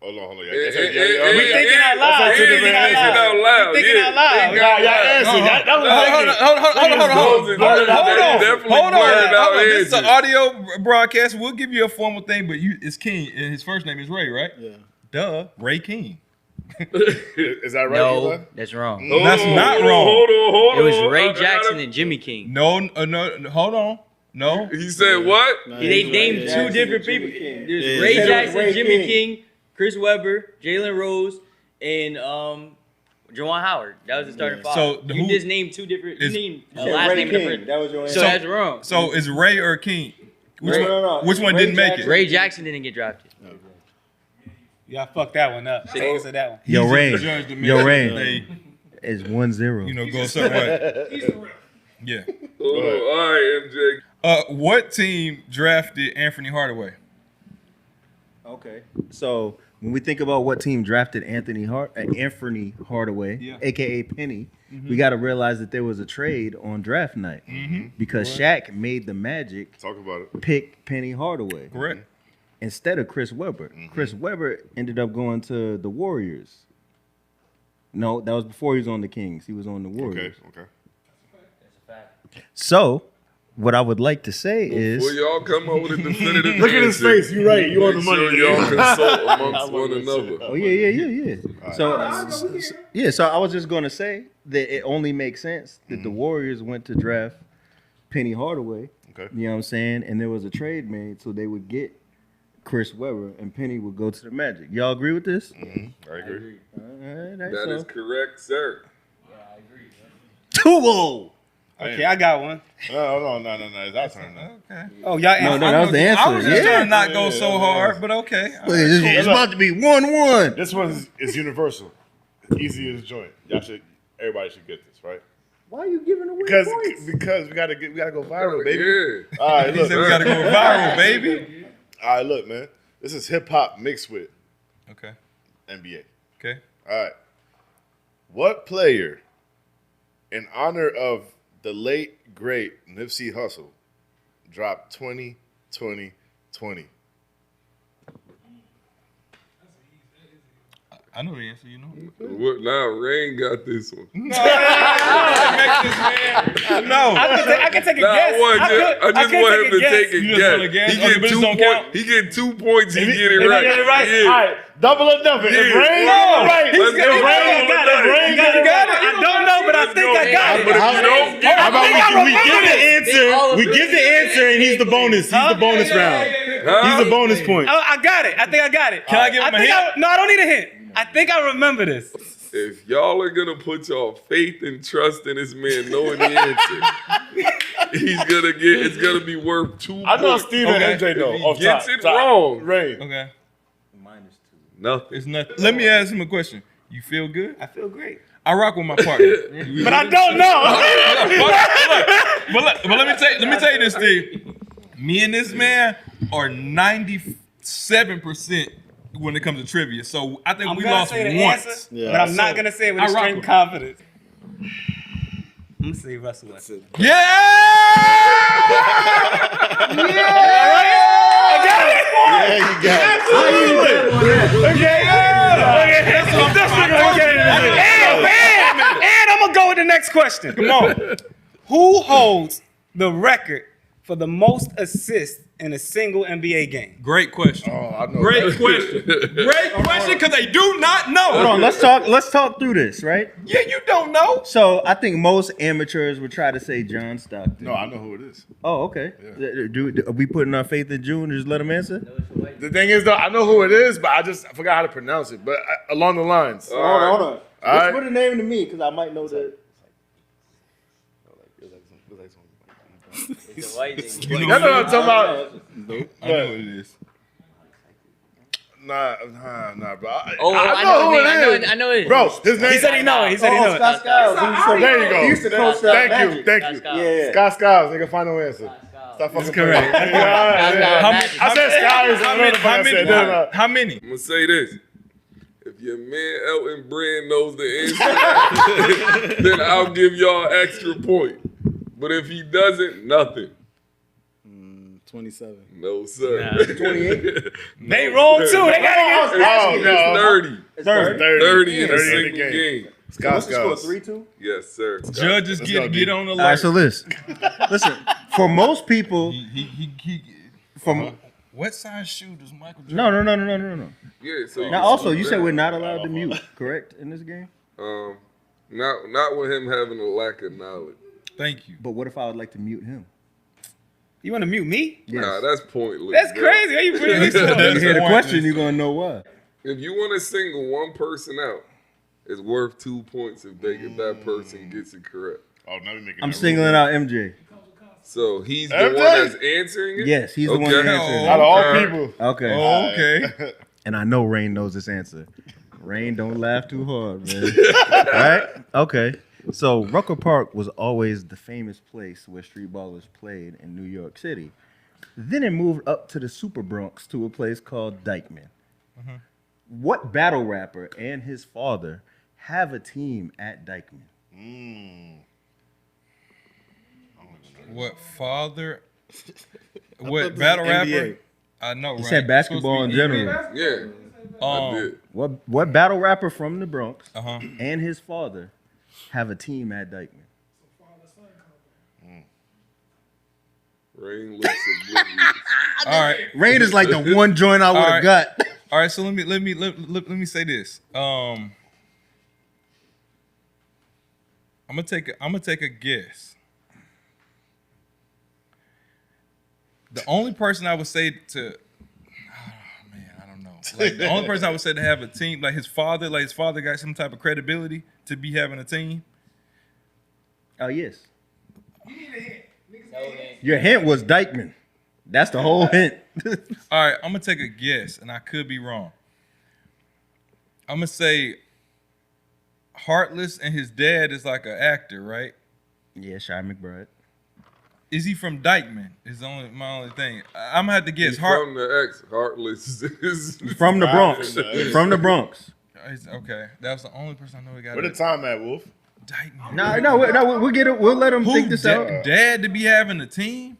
Hold on. We thinking out loud. We thinking out loud. We thinking out loud. Y'all answered. That was Hold on. This is an answers. audio broadcast. We'll give you a formal thing, but it's King, and his first name is Ray, right? Yeah. Duh, Ray King. Is that right? No, Eli? that's wrong. That's not wrong. Hold on. It was Ray Jackson and Jimmy King. No, hold on. No. He said what? They named two different people. There's Ray Jackson, Jimmy King, Chris Webber, Jalen Rose, and Juwan Howard. That was the starting 5. So you just named two different. You named last Ray name King. different. That was your So answer. that's wrong. So is Ray or King? Which Ray. one? Which one Ray didn't make it? Jackson. Ray Jackson didn't get drafted. Y'all fucked that one up. Should answer that one. Yo, Ray. Judge the man. Yo, Ray. They, It's 1-0. go a certain way. Yeah. Hold on. All right, MJ. What team drafted Anthony Hardaway? Okay. So when we think about what team drafted Anthony Hardaway, Yeah. aka Penny, we got to realize that there was a trade on draft night because Shaq made the Magic Talk about it. pick Penny Hardaway Correct. instead of Chris Webber. Chris Webber ended up going to the Warriors. No, that was before he was on the Kings. He was on the Warriors. Okay. So what I would like to say is, Before y'all come up with a definitive Look at his answer, face. You right. You on the make money. sure y'all consult amongst I one love that another. oh yeah. So I was just gonna say that it only makes sense that the Warriors went to draft Penny Hardaway. Okay. You know what I'm saying? And there was a trade made so they would get Chris Webber and Penny would go to the Magic. Y'all agree with this? I agree. That is correct, sir. 2-0. Okay, I got one. No. It's our turn now. Okay. Oh, y'all No, answered. that was the answer. I was just Yeah. trying to not go so hard, but okay. All right. It's about to be 1-1. This one is universal. Easy as joint. Everybody should get this, right? Why are you giving away Because points? we gotta go viral, baby. Yeah. All right, He look. said we got to go viral, baby. All right, look, man. This is hip hop mixed with Okay. NBA. Okay. All right. What player, in honor of the late great Nipsey Hussle, dropped 20-20-20? I know the answer. You know. What? Nah, Rain got this one. No. No. I can take a Nah, guess. I just want him to take a You just want a guess? guess. Okay, but this don't count? He get 2 points. He get it If right. you get it right, Yeah. all right. Double or nothing. If Yeah. Rain No. got it right, Let's if go. Rain got it, Rain got it. I don't know, but I think I got But it. if you don't, How about we give the They answer? all We agree. give the answer, and he's the bonus. He's the bonus round. He's the bonus point. Oh, I got it. I think I got it. Can I give him a hint? No, I don't need a hint. I think I remember this. if y'all are gonna put y'all faith and trust in this man knowing the answer, it's gonna be worth 2 points. I know Steve and MJ though. If he Off gets top, it top. wrong, Rain. Okay. nothing. It's nothing. Let me ask him a question. You feel good? I feel great. I rock with my partner. But I don't know. but let me tell you this, Steve. Me and this man are 97% when it comes to trivia. So I think I'm we gonna lost say the once. answer, Yeah. but I'm not gonna say it with I rock extreme with- confidence. I'm gonna say Russell Westbrook. Yeah! Yeah, you got And I'm gonna go with the next question. Come on. Who holds the record for the most assists in a single NBA game? Great question. Oh, I know. Great question. Great question, because they do not know. Hold on, let's talk through this, right? Yeah, you don't know. So I think most amateurs would try to say John Stockton. No, I know who it is. Oh, okay. Are we putting our faith in June? Just let him answer. The thing is, though, I know who it is, but I forgot how to pronounce it. But along the lines. Hold on. All right. Put a name to me, because I might know the. It's a white thing. You know That's what I'm what talking about. I know what it is. Nah, bro. Oh, I know who it is. I know it. Bro, his name. He said he know it. He said he know it. Scott Skiles. There you go. He used to coach Thank you. Magic. Thank you. Yeah. Scott Skiles, nigga, final answer. Stop fucking correct. playing. Yeah. Magic. I said Skiles. I know the fuck I said. No. How many? I'm gonna say this. If your man Elton Brand knows the answer, then I'll give y'all an extra point. But if he doesn't, nothing. 27. No, sir. Nah. 28. They wrong too. They gotta get. Oh, no. It's 30. 30. 30 in a 30 single game. Scott Score Skiles. 3-2. Yes, sir. Judges Let's go, get D. on the All right, list. so listen. For most people, He from what size shoe does Michael Jordan? no. Yeah, so Now, also, you said we're not allowed to mute, correct, in this game? not with him having a lack of knowledge. Thank you. But what if I would like to mute him? You want to mute me? Yes. Nah, that's pointless. That's bro. crazy. How you putting this When on? you hear the That's question, pointless. you're gonna know why. If you want to single one person out, it's worth 2 points if that person gets it correct. Oh, now we making I'm that singling out MJ. So he's the MJ? one that's answering it? Yes, he's the one Okay. answering. Out of all Okay. people. Okay. Oh, okay. And I know Rain knows this answer. Rain, don't laugh too hard, man. All right? Okay. So Rucker Park was always the famous place where street ballers played in New York City. Then it moved up to the Super Bronx to a place called Dykeman. What battle rapper and his father have a team at Dykeman? What father? What battle rapper? NBA. I know, right? He said basketball in general. Yeah, I did. What battle rapper from the Bronx Uh-huh. and his father have a team at Dykeman? Rain looks oblivious. All right. Rain is like the one joint I would have All right. got. All right, so let me say this. I'm gonna take a guess. The only person I would say to, oh man, I don't know. Like the only person I would say to have a team, like his father got some type of credibility to be having a team. Oh, yes. Your hint was Dykeman. That's the whole hint. All right, I'm gonna take a guess, and I could be wrong. I'm gonna say Heartless and his dad is like an actor, right? Yeah, Shy McBride. Is he from Dykeman? Is my only thing. I'm gonna have to guess. He's from the ex Heartless. From the Bronx. From the Bronx. Okay, that was the only person I know who got Where the it. time at, Wolf? Dykeman. No, we'll get it. We'll let him Who? think this out. Dad to be having a team?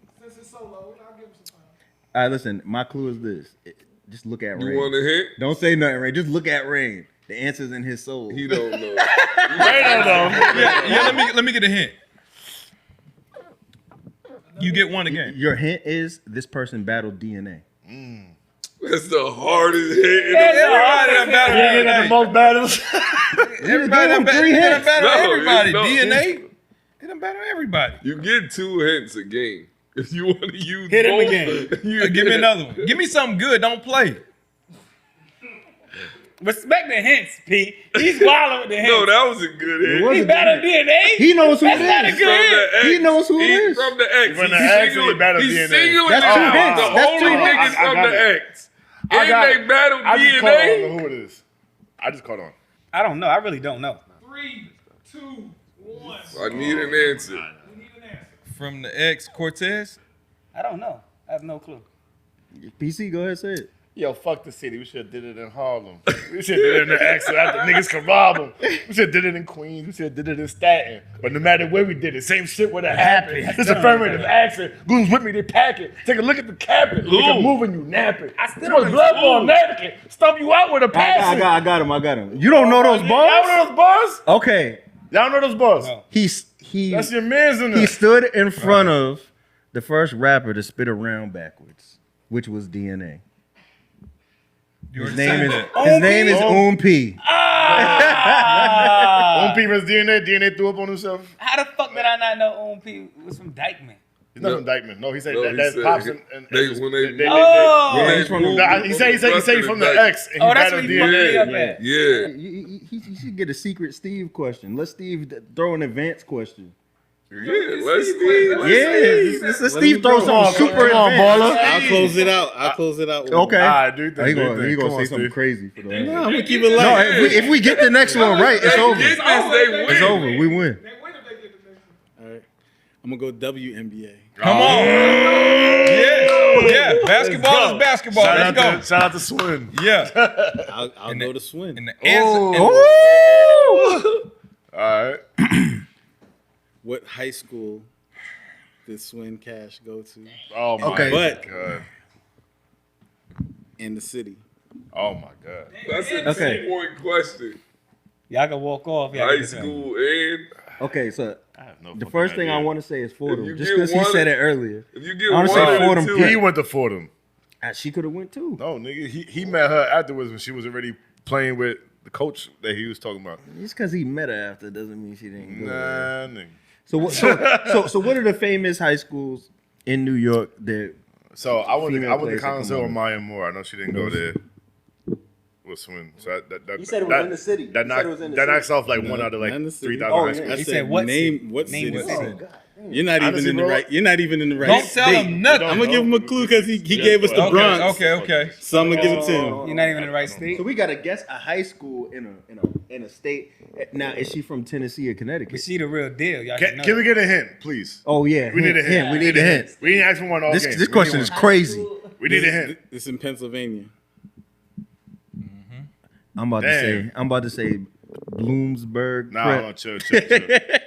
All right, listen. My clue is this. Just look at You Rain. want a hint? Don't say nothing, Rain. Just look at Rain. The answer's in his soul. He don't know. Yeah. Let me get a hint. You get one again. Your hint is this person battled DNA. That's the hardest hit in the Everybody done battled You get the most battles. Everybody done Three hints. battled No, everybody. no. DNA. They done battled everybody. You get 2 hints a game. If you want to use Hit him both, again. you Give me another one. Give me something good. Don't play. Respect the hints, P. He's wilding with the hints. No, that was a good hint. He's better than DNA. He knows who That's it not a is. good hint. He knows who it He's is. from the X. From the He's X, singular- he better He's DNA. singling That's out two hints. the That's only two hints. niggas I from got the it. X. I And got they it. battle I just caught on DNA. to who it is. I just caught on. I don't know. I really don't know. 3, 2, 1. I need an answer. From the X, Cortez. I don't know. I have no clue. PC, go ahead, say it. Yo, fuck the city. We should have did it in Harlem. We should have did it in the X so that the niggas could rob them. We should have did it in Queens. We should have did it in Staten. But no matter where we did it, same shit would have happened. This affirmative action. Goons with me, they pack it. Take a look at the captain. Nigga moving, you napping. I still was blood on napkin. Stump you out with a passion. I got him. You don't know those Y'all bars? know those bars? Okay. Y'all know those bars? No. He That's your man's in there. he stood in front of the first rapper to spit around backwards, which was DNA. You His already name said is that. his name is P. One people's DNA. DNA threw up on himself. How the fuck did I not know OMP was from Dykeman? He's not from Dykeman. No, he said No, that, he that's said Pops he- and when they- Oh! Yeah, he's from the- Nah, he said he's from the X. And Oh, he that's battled what he fucked me DNA. up at. Yeah. He should get a secret Steve question. Let Steve throw an advanced question. Yeah, let's see. Yeah, let's Steve throw something super Come on, advanced. baller. I'll close it out. I'll close it out. with Okay. All right, dude. He Come gonna on, say something Steve. crazy for the one. No, I'm gonna keep it No, light. if we get the next one right, it's They over. get this, they win. It's over. We win. All right. I'm gonna go WNBA. Come on. Yeah. Basketball is basketball. Let's go. Shout out to Swin. Yeah. I'll And go the- to Swin. And the answer. Oh. All right. What high school did Swin Cash go to Oh my Okay. God. in the city? Oh my God. That's a Okay. 2-point question. Y'all can walk off. Y'all High can say. school and Okay, so I have no the fucking first thing I idea. want to say is If Fordham, you just get because he one- said it earlier. if you get I wanna one say out of Fordham two, He went to Fordham. She could have went too. No, nigga. He met her afterwards when she was already playing with the coach that he was talking about. Just because he met her after doesn't mean she didn't go there. Nah, nigga. So what are the famous high schools in New York that? So I went Female to players that Collins come Hill on. with Maya Moore. I know she didn't go there. With Swin. So that You said it was in the city. That You said it was in the that city. knocks off like one out of like Not in the city. 3,000 Oh, high yeah. schools. I He said said what name city? what Name city? what city. You're not even Honestly, in the bro, right. You're not even in the right. Don't tell state. him nothing. I'm gonna give him a clue because he gave us the Okay, Bronx. okay. So I'm gonna give it to him. You're not even in the right state. So we gotta guess a high school in a state. Now is she from Tennessee or But Connecticut? she the real deal. Y'all should know. Can we get a hint, please? Oh yeah, We need a hint. We need a hint. We didn't ask for one all This game. this We question need is one. crazy. We need a hint. It's in Pennsylvania. I'm about Damn. to say Bloomsburg. Nah, Prep. hold on, chill.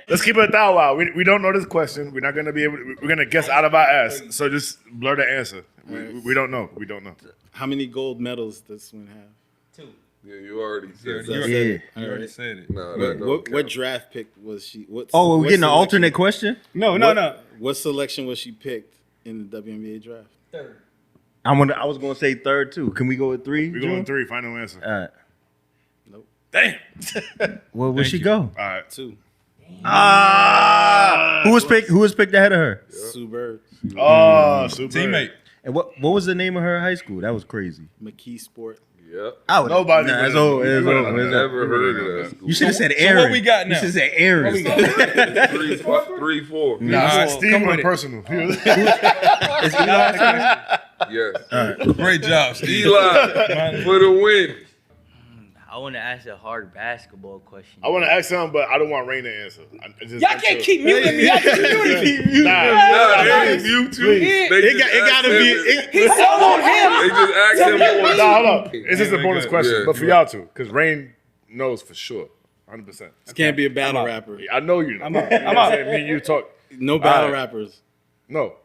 Let's keep it a thou wow. We don't know this question. We're not gonna be able. We're gonna guess out of our ass. So just blur the answer. We don't know. We don't know. How many gold medals does Swin have? yeah, you already said You that. already, Yeah. you already said it. Nah, that don't What count. draft pick was she? Oh, we're what getting an selection- alternate question. No. What selection was she picked in the WNBA draft? I was gonna say third too. Can we go with three? We're June? going 3. Final answer. All right. Damn. Well, where'd she go? All right. 2. Who was picked ahead of her? Sue Bird, Oh, super. Teammate. And what was the name of her high school? That was crazy. McKee Sport. Yep. Nobody. Nah, it's would've- over. It's we would've over. known It's that. Never heard of that school. You should have said So Aaron. what we got now? You should have said Aaron. 3-4. Nah, Come Steve with went it. personal. Is Eli Yes. Great job, Steve. Eli for the win. I want to ask a hard basketball question. I want to ask something, but I don't want Rain to answer. Y'all can't keep muting me. Y'all keep muting me. Nah, Nah, they ain't you two. It gotta be. He's so on him. They just asked him for Nah, hold up. It's just a bonus question, Yeah. but for y'all two, because Rain knows for sure, 100%. This can't be a battle rapper. I know you know. I'm out. Me and you talk. No battle All right. rappers. No.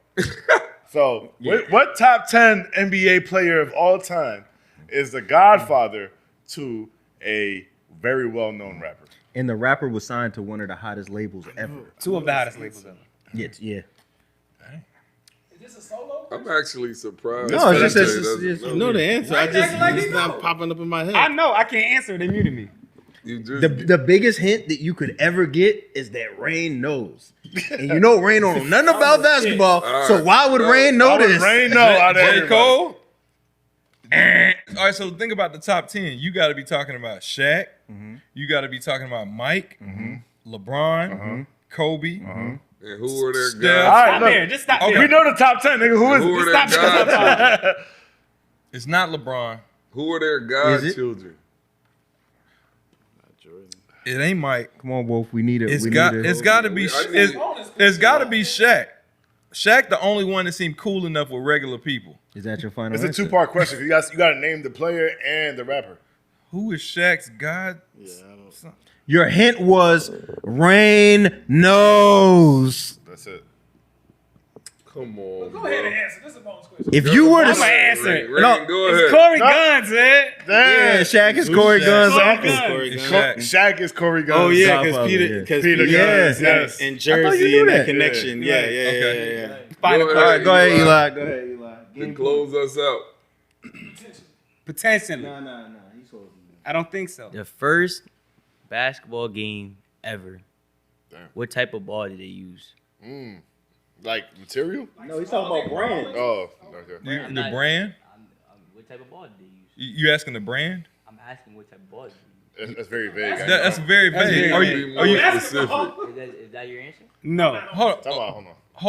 So, what top 10 NBA player of all time is the godfather to a very well-known rapper? And the rapper was signed to one of the hottest labels ever. 2 of the hottest labels ever. Yeah. I'm actually surprised. No, it's just- that it's- doesn't it's- know. I know the answer. I just like it's he not know. popping up in my head. I know. I can't answer. They muted me. You just The biggest hint that you could ever get is that Rain knows. And you know Rain don't know nothing about basketball, so why would Rain know How would this? Rain know out of J. everybody? Cole. All right, so think about the top 10. You got to be talking about Shaq. You got to be talking about Mike, LeBron, Kobe. And who were their Steph. guys? All right, Stop look. there. Just stop Okay. there. We know the top 10, nigga. Who is Who were it? their Stop. godchildren? It's not LeBron. Who were their Is it? godchildren? It ain't Mike. Come on, Wolf. We need it. It's we got need it's got to be I need- it's got to be Shaq. Shaq, the only one that seemed cool enough with regular people. Is that your final It's a answer? 2-part question. You got to name the player and the rapper. Who is Shaq's god? Yeah, I don't. Your hint was Rain knows. That's it. Come on, Go bro. ahead and answer. This is a bonus question. If you were to I'm gonna answer it. Ray, No, go It's ahead. Corey Guns, man. yeah, Shaq is Corey Shaq? Guns. Corey uncle. Guns. Corey It's Guns. Shaq. Shaq is Corey Guns. Oh yeah, Godfather, because Peter, yeah. because Peter Peter Guns, Guns, yes. and I thought you Jersey knew and that that. connection. Yeah, Okay. yeah. Final Go All right, question. go ahead, Eli. Eli. Go ahead, Eli. To close us out. Potentially. Nah. He's holding. I don't think so. The first basketball game ever. Damn. What type of ball did they use? Like material? No, he's talking about brand. Oh, okay. The brand? What type of ball did they use? You asking the brand? I'm asking what type of ball did they use. That's very vague. That's very vague. Are Be you? more specific. Is that your answer? No. Hold Hold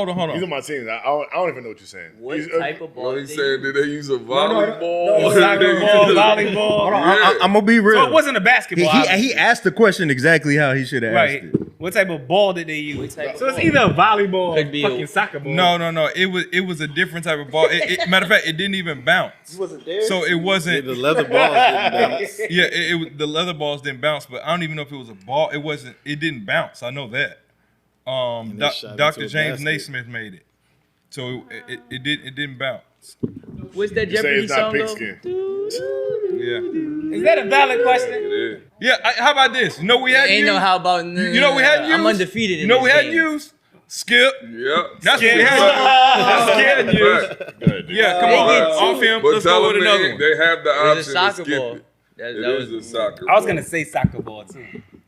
on. on. He's on my team. I don't even know what you're saying. What He's- type of ball Well, did he's they saying, use? did they use a volleyball? Soccer ball, volleyball. Hold on, Yeah. I'm gonna be real. So it wasn't a He, basketball. he obviously. asked the question exactly how he should have Right. asked it. What type of ball did they use? What type of So it's ball? either a volleyball Could or be a- fucking soccer ball. No. It was a different type of ball. Matter of fact, it didn't even bounce. wasn't there. So it wasn't. The leather balls didn't bounce. Yeah, the leather balls didn't bounce, but I don't even know if it was a ball. It wasn't. It didn't bounce. I know that. And they shot Dr. into a James basket. Naismith made it, so it didn't bounce. What's that You say Jeopardy it's not song though? pigskin. Yeah, Is that a valid question? It is. yeah. How about this? You know we had Ain't used. no how about. You know we had used. I'm undefeated. You in know this we had game. used. Skip. Yep. That's what we had. That's scared of you. Fact. Go ahead, dude. Yeah, come They on. get Off him. But Let's tell go with them another one. they have the It was option a soccer to skip ball. it. That It was is a soccer I was ball. gonna say soccer ball too.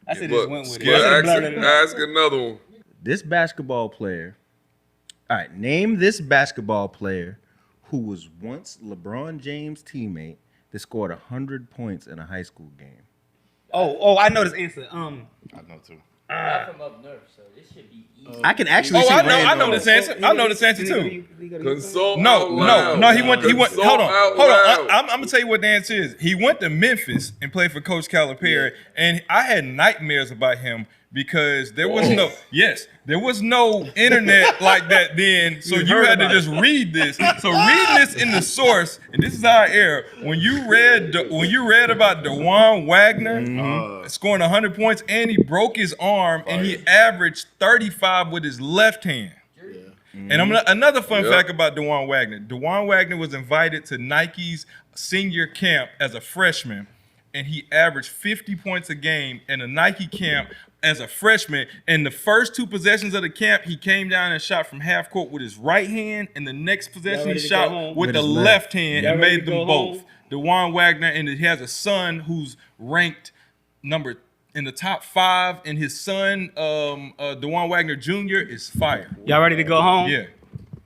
I said But just went with it. yeah, I should've ask, blurted it out. ask another one. This basketball player. All right, name this basketball player who was once LeBron James' teammate that scored 100 points in a high school game. Oh, I know this answer. I know too. I'm from up north, so this should be easy. I can actually Oh, see I know Randall. this answer. I know this answer too. Consult out No. loud. He went. Consult Hold on. out Hold on. loud. I'm gonna tell you what the answer is. He went to Memphis and played for Coach Calipari, and I had nightmares about him because there was no internet like that then. So you had to just read this. So reading this in the source, and this is our error. When you read about Dwyane Wagner scoring 100 points, and he broke his arm, and he averaged 35 with his left hand. And another fun fact about Dwyane Wagner. Dwyane Wagner was invited to Nike's senior camp as a freshman, and he averaged 50 points a game in a Nike camp as a freshman. And the first two possessions of the camp, he came down and shot from half court with his right hand, and the next possession he ready to go shot home? with the With his left hand Y'all and ready made to them go both. home? Dwyane Wagner, and he has a son who's ranked number in the top 5, and his son, Dwyane Wagner Jr., is fire. Y'all ready to go home? Yeah.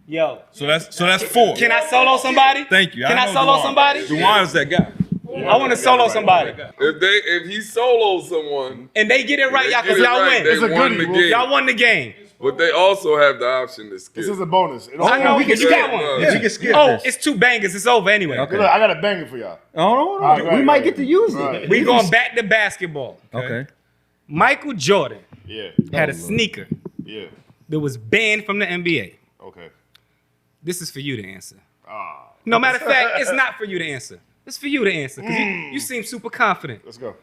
Yo, So that's 4. can I solo somebody? Thank you. Can I know solo Dwyane. somebody? Dwyane's that guy. I want to solo somebody. If he solos someone, And they get it right, y'all, they because get it y'all right, win. they won the game. Y'all won the game. But they also have the option to skip. This is a bonus. It don't- I know, we can you got skip. one. Yeah, we can skip Oh, this. it's 2 bangers. It's over anyway. Okay. Look, I got a banger for y'all. Oh, no. All right, we right, might right. get to use Right. it. We going back to basketball. Okay. Michael Jordan Yeah. had a sneaker Yeah. that was banned from the NBA. Okay. This is for you to answer. No matter of fact, it's not for you to answer. It's for you to answer because you seem super confident. Let's go.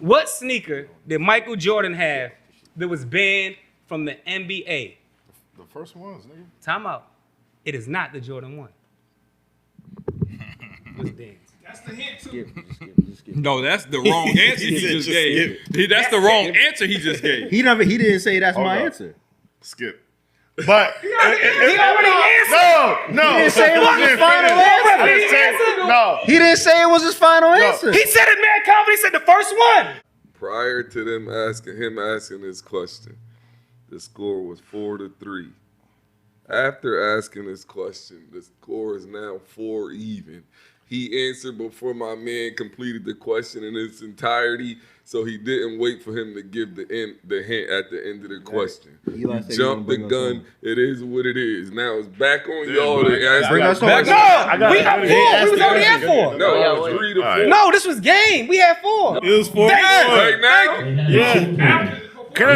What sneaker did Michael Jordan have that was banned from the NBA? The first ones, nigga. Time out. It is not the Jordan 1. What's Dan's? No, that's the wrong answer he just gave. That's the wrong answer he just gave. He didn't say that's my on. answer. Skip. But He already answered. no. He didn't say it was his final answer. No. He didn't say it was his final answer. He said it, man. Confident. He said the first one. Prior to them asking this question, the score was 4-3. After asking this question, the score is now 4 even. He answered before my man completed the question in its entirety, so he didn't wait for him to give the hint at the end of the question. Eli said He he jumped the gonna bring us gun. home. It is what it is. Now it's back on Yeah, y'all bro. to ask Bring us home. No, we had 4. We was already at 4. No, Yeah, it was wait. 3 to 4. Alright. No, this was game. We had 4. It was 4. Right now? Yeah. Before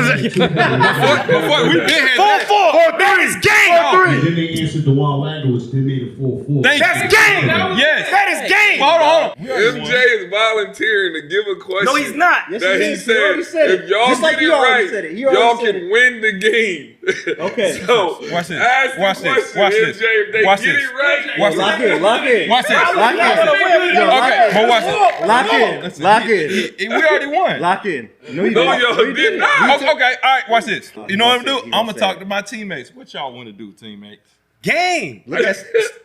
we been had 4-4. That is game. And then they answered the Wine which they made it 4-4. That's game. Yes. That is game. Hold on. MJ is volunteering to give a question. No, he's not. Yes, That he is. He already said, said it. if y'all Just like get you it already right, said it. He already y'all said can win the game. Okay. So, Watch this. ask the Watch this. question, Watch MJ. this. If they Watch get this. it right, Watch Lock this. in. Lock in. Watch this. Lock in. Okay, but watch this. Lock in. Lock in. We already won. Lock in. No, you no, didn't. y'all you did didn't. not. Okay, all right, watch this. You know what I'm gonna do? He I'm gonna gonna say talk it. to my teammates. What y'all wanna do, teammates? Game. Look at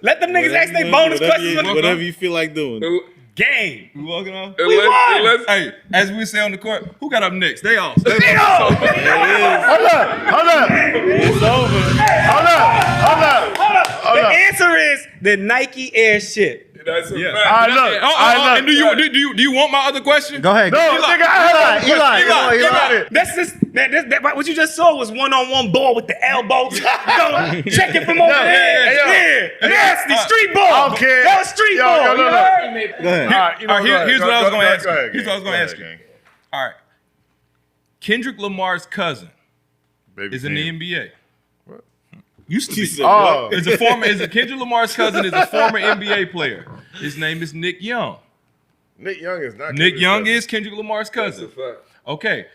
Let them niggas ask their bonus questions. Whatever you feel like doing. Game. We walking on? Unless, Hey, as we say on the court, who got up next? They all. Hold up. It's over. Hold up. The answer is the Nike Air shit. that's a Yeah. fact. All right, look. All right, And look. do you want my other question? Go ahead. No, nigga, I had Eli. That's just what you just saw was one-on-one ball with the elbows. Check it from over there. yeah. Nasty street ball. I don't care. That was street Yo, ball. yo, You no, no. heard? Go ahead. All right, you know, All right, here's what I was gonna ask you. Go ahead, Here's what I was gonna ask you. gang. All right. Kendrick Lamar's cousin Baby is in the Kim. NBA. What? Used to be. Oh. Kendrick Lamar's cousin is a former NBA player. His name is Nick Young. Nick Young is not. Nick Kendrick's Young cousin. is Kendrick Lamar's That's a cousin. fact. Okay.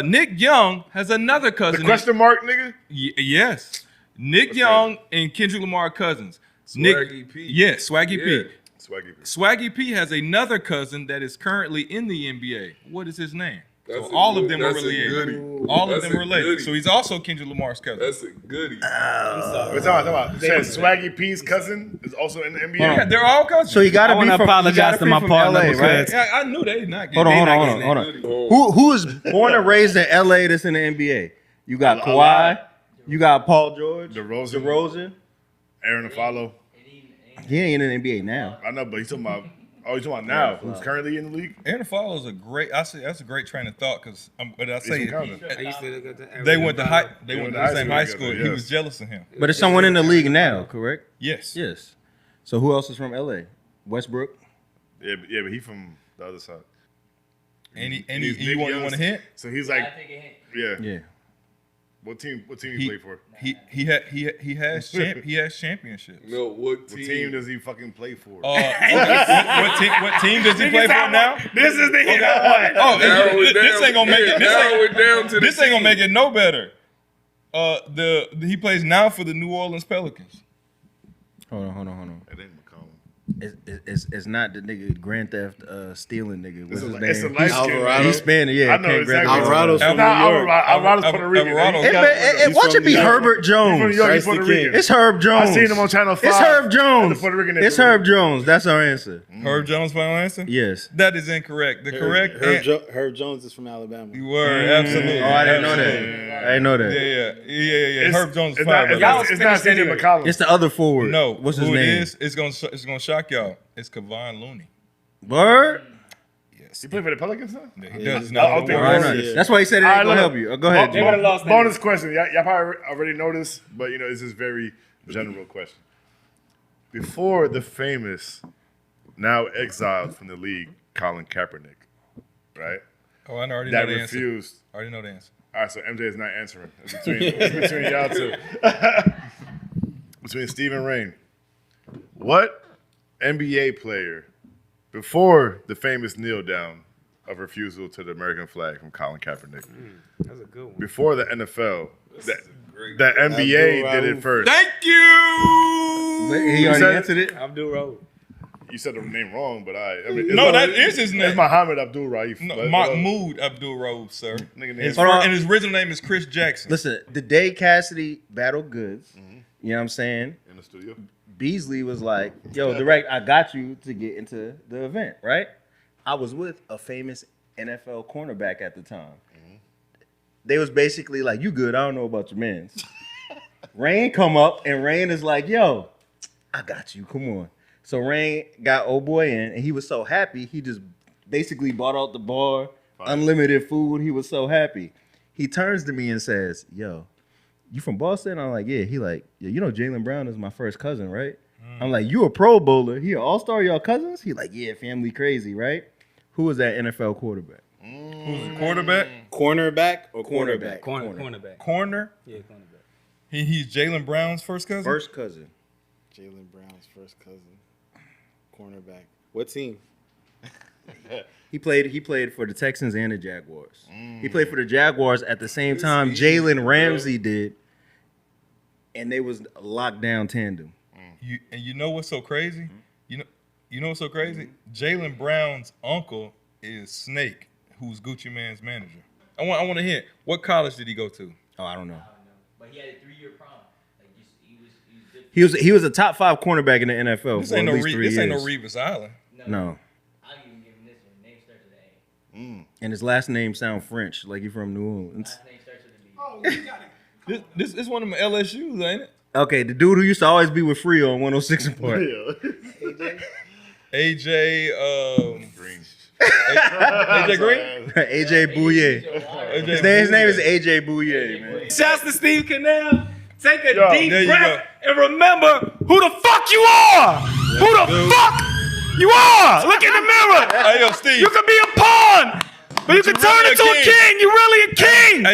Nick Young has another The cousin. question mark, nigga. Yes. Nick Young and Kendrick Lamar are cousins. Swaggy P. Yes, Swaggy Yeah. P. Swaggy. Swaggy P has another cousin that is currently in the NBA. What is his name? That's So a all good- of them are that's a related. goodie. All of That's them a are related. goodie. So he's also Kendrick Lamar's cousin. That's a goodie. We're talking about. It says Swaggy P's cousin is also in the NBA. Yeah, they're all cousins. So you got I to be wanna from. apologize you gotta to be my from partner LA, right? because- Yeah, I knew they not Hold getting. on. Who is born and raised in LA that's in the NBA? You got A Kawhi. lot. You got Paul George. DeRozan. DeRozan. Aaron Afalo. He ain't in the NBA now. I know, but he's talking about. Oh, he's talking about now. Who's currently in the league? Aaron Follow is a great. I say that's a great train of thought because. But I say He's from Compton. I used to look at the they went to high. They They went went to to the same high high school school. together, He yes. was jealous of him. But it's someone in the league now, correct? Yes. Yes. So who else is from LA? Westbrook. Yeah, but he from the other side. And He's you Nick want Young's- a hint? So he's like, yeah. Yeah. What team he He- play for? He has championships. No, what What team? team does he fucking play for? What team does he play for now? This is the hit. Oh, Narrow it this down. ain't gonna make it. Narrow it down to the This ain't gonna team. make it no better. He plays now for the New Orleans Pelicans. Hold on. It ain't McCollum. It's not the nigga Grand Theft stealing nigga. What's his It's a name? light skin. Alvarado. He's Spanish, yeah. I know can't grab exactly. it. Alvarado's from New York. Alvarado's Puerto Rican. Alvarado. Watch it be Herbert Jones. He's from New York. He's Christ the Puerto King. Rican. It's Herb Jones. I seen him on Channel 5. It's Herb And Jones. the Puerto Rican It's Puerto Herb Jones. That's our answer. Herb Jones, final answer? Yes. That is incorrect. The correct Herb Jones is from Alabama. You were absolutely. Oh, I didn't know Absolutely. that. I didn't know that. Yeah. Herb Jones It's five. not, it's not CJ anyway. McCollum. It's the other forward. No, What's his who name? it is? It's gonna shock y'all. It's Kevon Looney. Word? Yes, He played for the Pelicans, huh? he does. I'll No, think Right, Warriors. right. Yeah. That's why he said it All ain't right, gonna look. help you. Go ahead, They would've lost Bonus question. Y'all probably already know this, but this is very general question. Before the famous, now exiled from the league, Colin Kaepernick, right? Oh, I already That know the answer. refused. I already know the answer. All right, so MJ is not answering. It's between y'all two. Between Steve and Rain. What NBA player, before the famous kneel down of refusal to the American flag from Colin Kaepernick, That's a good one. before the NFL, the NBA did it first. Thank you. He already said it? answered it. Abdul Rose. You said the name wrong, but I mean, No, that is his It's name. Muhammad Abdul Raif. No, Mahmoud Abdul Rauf, sir. Nigga His name- and his original name is Chris Jackson. Listen, the day Cassidy battled Goods, you know what I'm saying? in the studio. Beasley was like, yo, Direct, I got you to get into the event, right? I was with a famous NFL cornerback at the time. They was basically like, you good, I don't know about your mans. Rain come up, and Rain is like, yo, I got you, come on. So Rain got old boy in, and he was so happy. He just basically bought out the bar, unlimited food. He was so happy. He turns to me and says, "Yo, you from Boston?" I'm like, "Yeah." He like, "Yeah, you know Jaylen Brown is my first cousin, right?" I'm like, "You a Pro Bowler? He an All-Star? Y'all cousins?" He like, "Yeah, family crazy, right?" Who was that NFL quarterback? Who's the quarterback? Cornerback or quarterback? Cornerback. Corner. Yeah, cornerback. He's Jaylen Brown's first cousin. First cousin. Jaylen Brown's first cousin. Cornerback. What team? He played for the Texans and the Jaguars. He played for the Jaguars at the same time Jalen Ramsey did, and they was a lockdown tandem. You know what's so crazy? You know what's so crazy? Jaylen Brown's uncle is Snake, who's Gucci Mane's manager. I want to hear, what college did he go to? Oh, I don't know. But he had a 3-year prom. Like he was good. He was a top 5 cornerback in the NFL This for ain't at no least 3 years. this ain't no Revis Island. No. I'll even give him this one. Name starts with an A. And his last name sound French, like he's from New Orleans. Last name starts with a B. This is one of them LSU's, ain't it? Okay, the dude who used to always be with Frio on 106 and Park. AJ Green. AJ Green? AJ Bouye. His name is AJ Bouye, man. Shouts to Steve Canal. Take a there deep you breath and remember who the fuck you are. Who the fuck you are. Look in the mirror. Hey, yo, Steve. You can be a pawn, but you can turn really into a a king. king. You're really a king.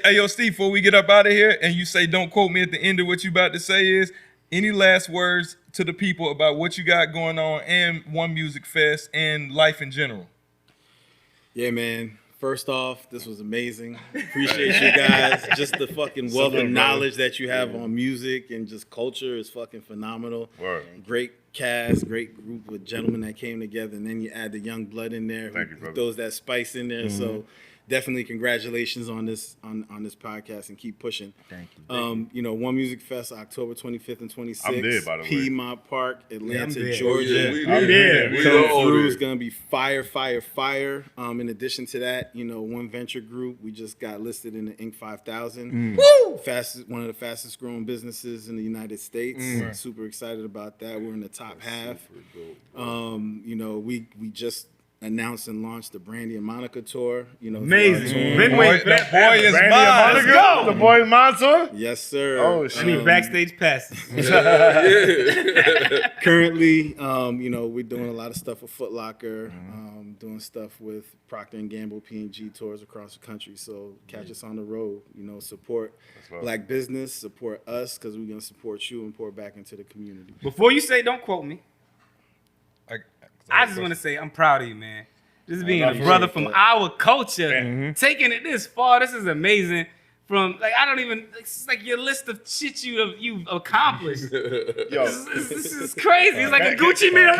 Hey, yo, Steve, before we get up out of here and you say don't quote me at the end of what you about to say is, any last words to the people about what you got going on and One Musicfest and life in general? Yeah, man. First off, this was amazing. Appreciate you guys. Just the fucking wealth of knowledge that you have on music and just culture is fucking phenomenal. Word. Great cast, great group of gentlemen that came together, and then you add the young blood in there. Thank you, who brother. throws that spice in there. So definitely congratulations on this on this podcast and keep pushing. Thank you. You know, One Music Fest, October 25th and 26th. I'm there, by the way. Piedmont Park, Atlanta, there. Georgia. We there. there. We Coming all through there. is gonna be fire. In addition to that, you know, One Venture Group, we just got listed in the Inc. 5000. One of the fastest growing businesses in the United States. Super excited about that. We're in the top half. You know, we just announced and launched the Brandy and Monica tour. You know, Amazing. through our tour. Been waiting for The that. boy is Brandy mine. and Monica, the boy Monster. Yes, sir. Oh, I shit. need backstage passes. Currently, you know, we're doing a lot of stuff with Foot Locker, doing stuff with Procter & Gamble, P&G tours across the country. So catch us on the road. You know, support black business, support us, because we're going to support you and pour back into the community. Before you say don't quote me, I just want to say I'm proud of you, man. Just being a brother from our culture, taking it this far. This is amazing. From like I don't even. It's like your list of shit you've accomplished. Yo, This is crazy. It's like a Gucci Mane.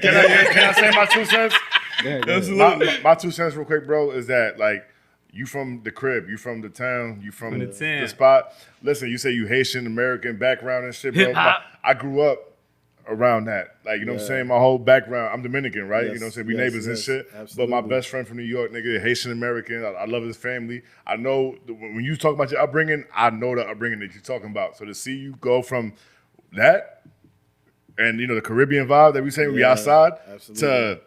can I say my 2 cents? Absolutely. My 2 cents real quick, bro, is that like you from the crib, you from the town, you from the town. the spot. Listen, you say you Haitian American background and shit, bro. Hip-hop. I grew up around that. Like, you know what I'm saying? My whole background, I'm Dominican, right? Yes, you know what I'm saying? We yes, neighbors and yes, shit. absolutely. But my best friend from New York, nigga, Haitian American. I love his family. I know when you talk about your upbringing, I know the upbringing that you're talking about. So to see you go from that and, you know, the Caribbean vibe that we say we Yeah, outside absolutely. to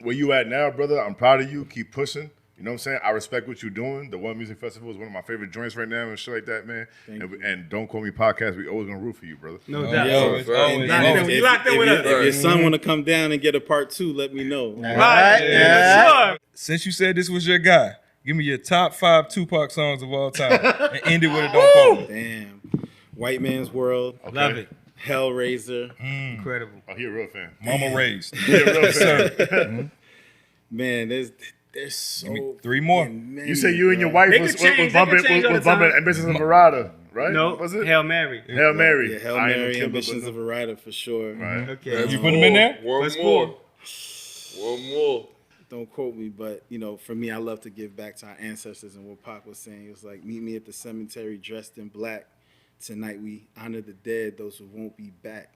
where you at now, brother, I'm proud of you. Keep pushing. You know what I'm saying? I respect what you're doing. The One Music Festival is one of my favorite joints right now and shit like that, man. And Don't Call Me Podcast, we always gonna root for you, brother. No doubt. Yo, it's always- and You locked in with us. if your son want to come down and get a part 2, let me know. Right. Yeah. Sure. Since you said this was your guy, give me your top 5 Tupac songs of all time and end it with a don't quote me. Damn. White Man's World, Love it. Hellraiser. Incredible. Oh, he a real fan. Mama raised. He a real fan. Man, there's so 3 more. many, You say you and your wife They was could change- was they could bumping change all was the bumping time. Ambitions of Verada, right? No, Was it? Hail Mary. Hail Mary. Yeah, Hail I ain't Mary, gonna Ambitions kill of a Rider for sure. Right. Okay. You put them in there? One Let's more. pull. One more. Don't quote me, but you know, for me, I love to give back to our ancestors. And what Pac was saying, it was like, meet me at the cemetery dressed in black. Tonight we honor the dead, those who won't be back.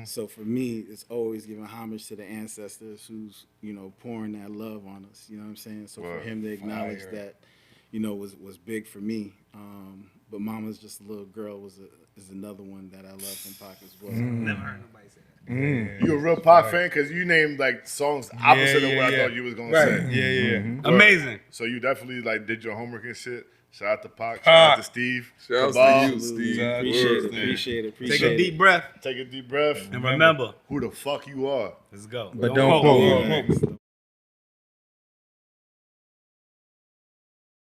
So for me, it's always giving homage to the ancestors who's, you know, pouring that love on us. You know what I'm saying? So for him to acknowledge that, you know, was big for me. But Mama's Just a Little Girl is another one that I love from Pac as well. Never heard nobody say that. You a real Pac fan because you named like songs opposite of what I thought you was gonna say. Yeah. Amazing. So you definitely like did your homework and shit. Shout out to Pac. Shout out to Steve. Shout out Kabal. to you, Steve. Appreciate it. Take a deep breath Take a deep breath. and remember, Who the fuck you are. let's go. But don't quote me. Next.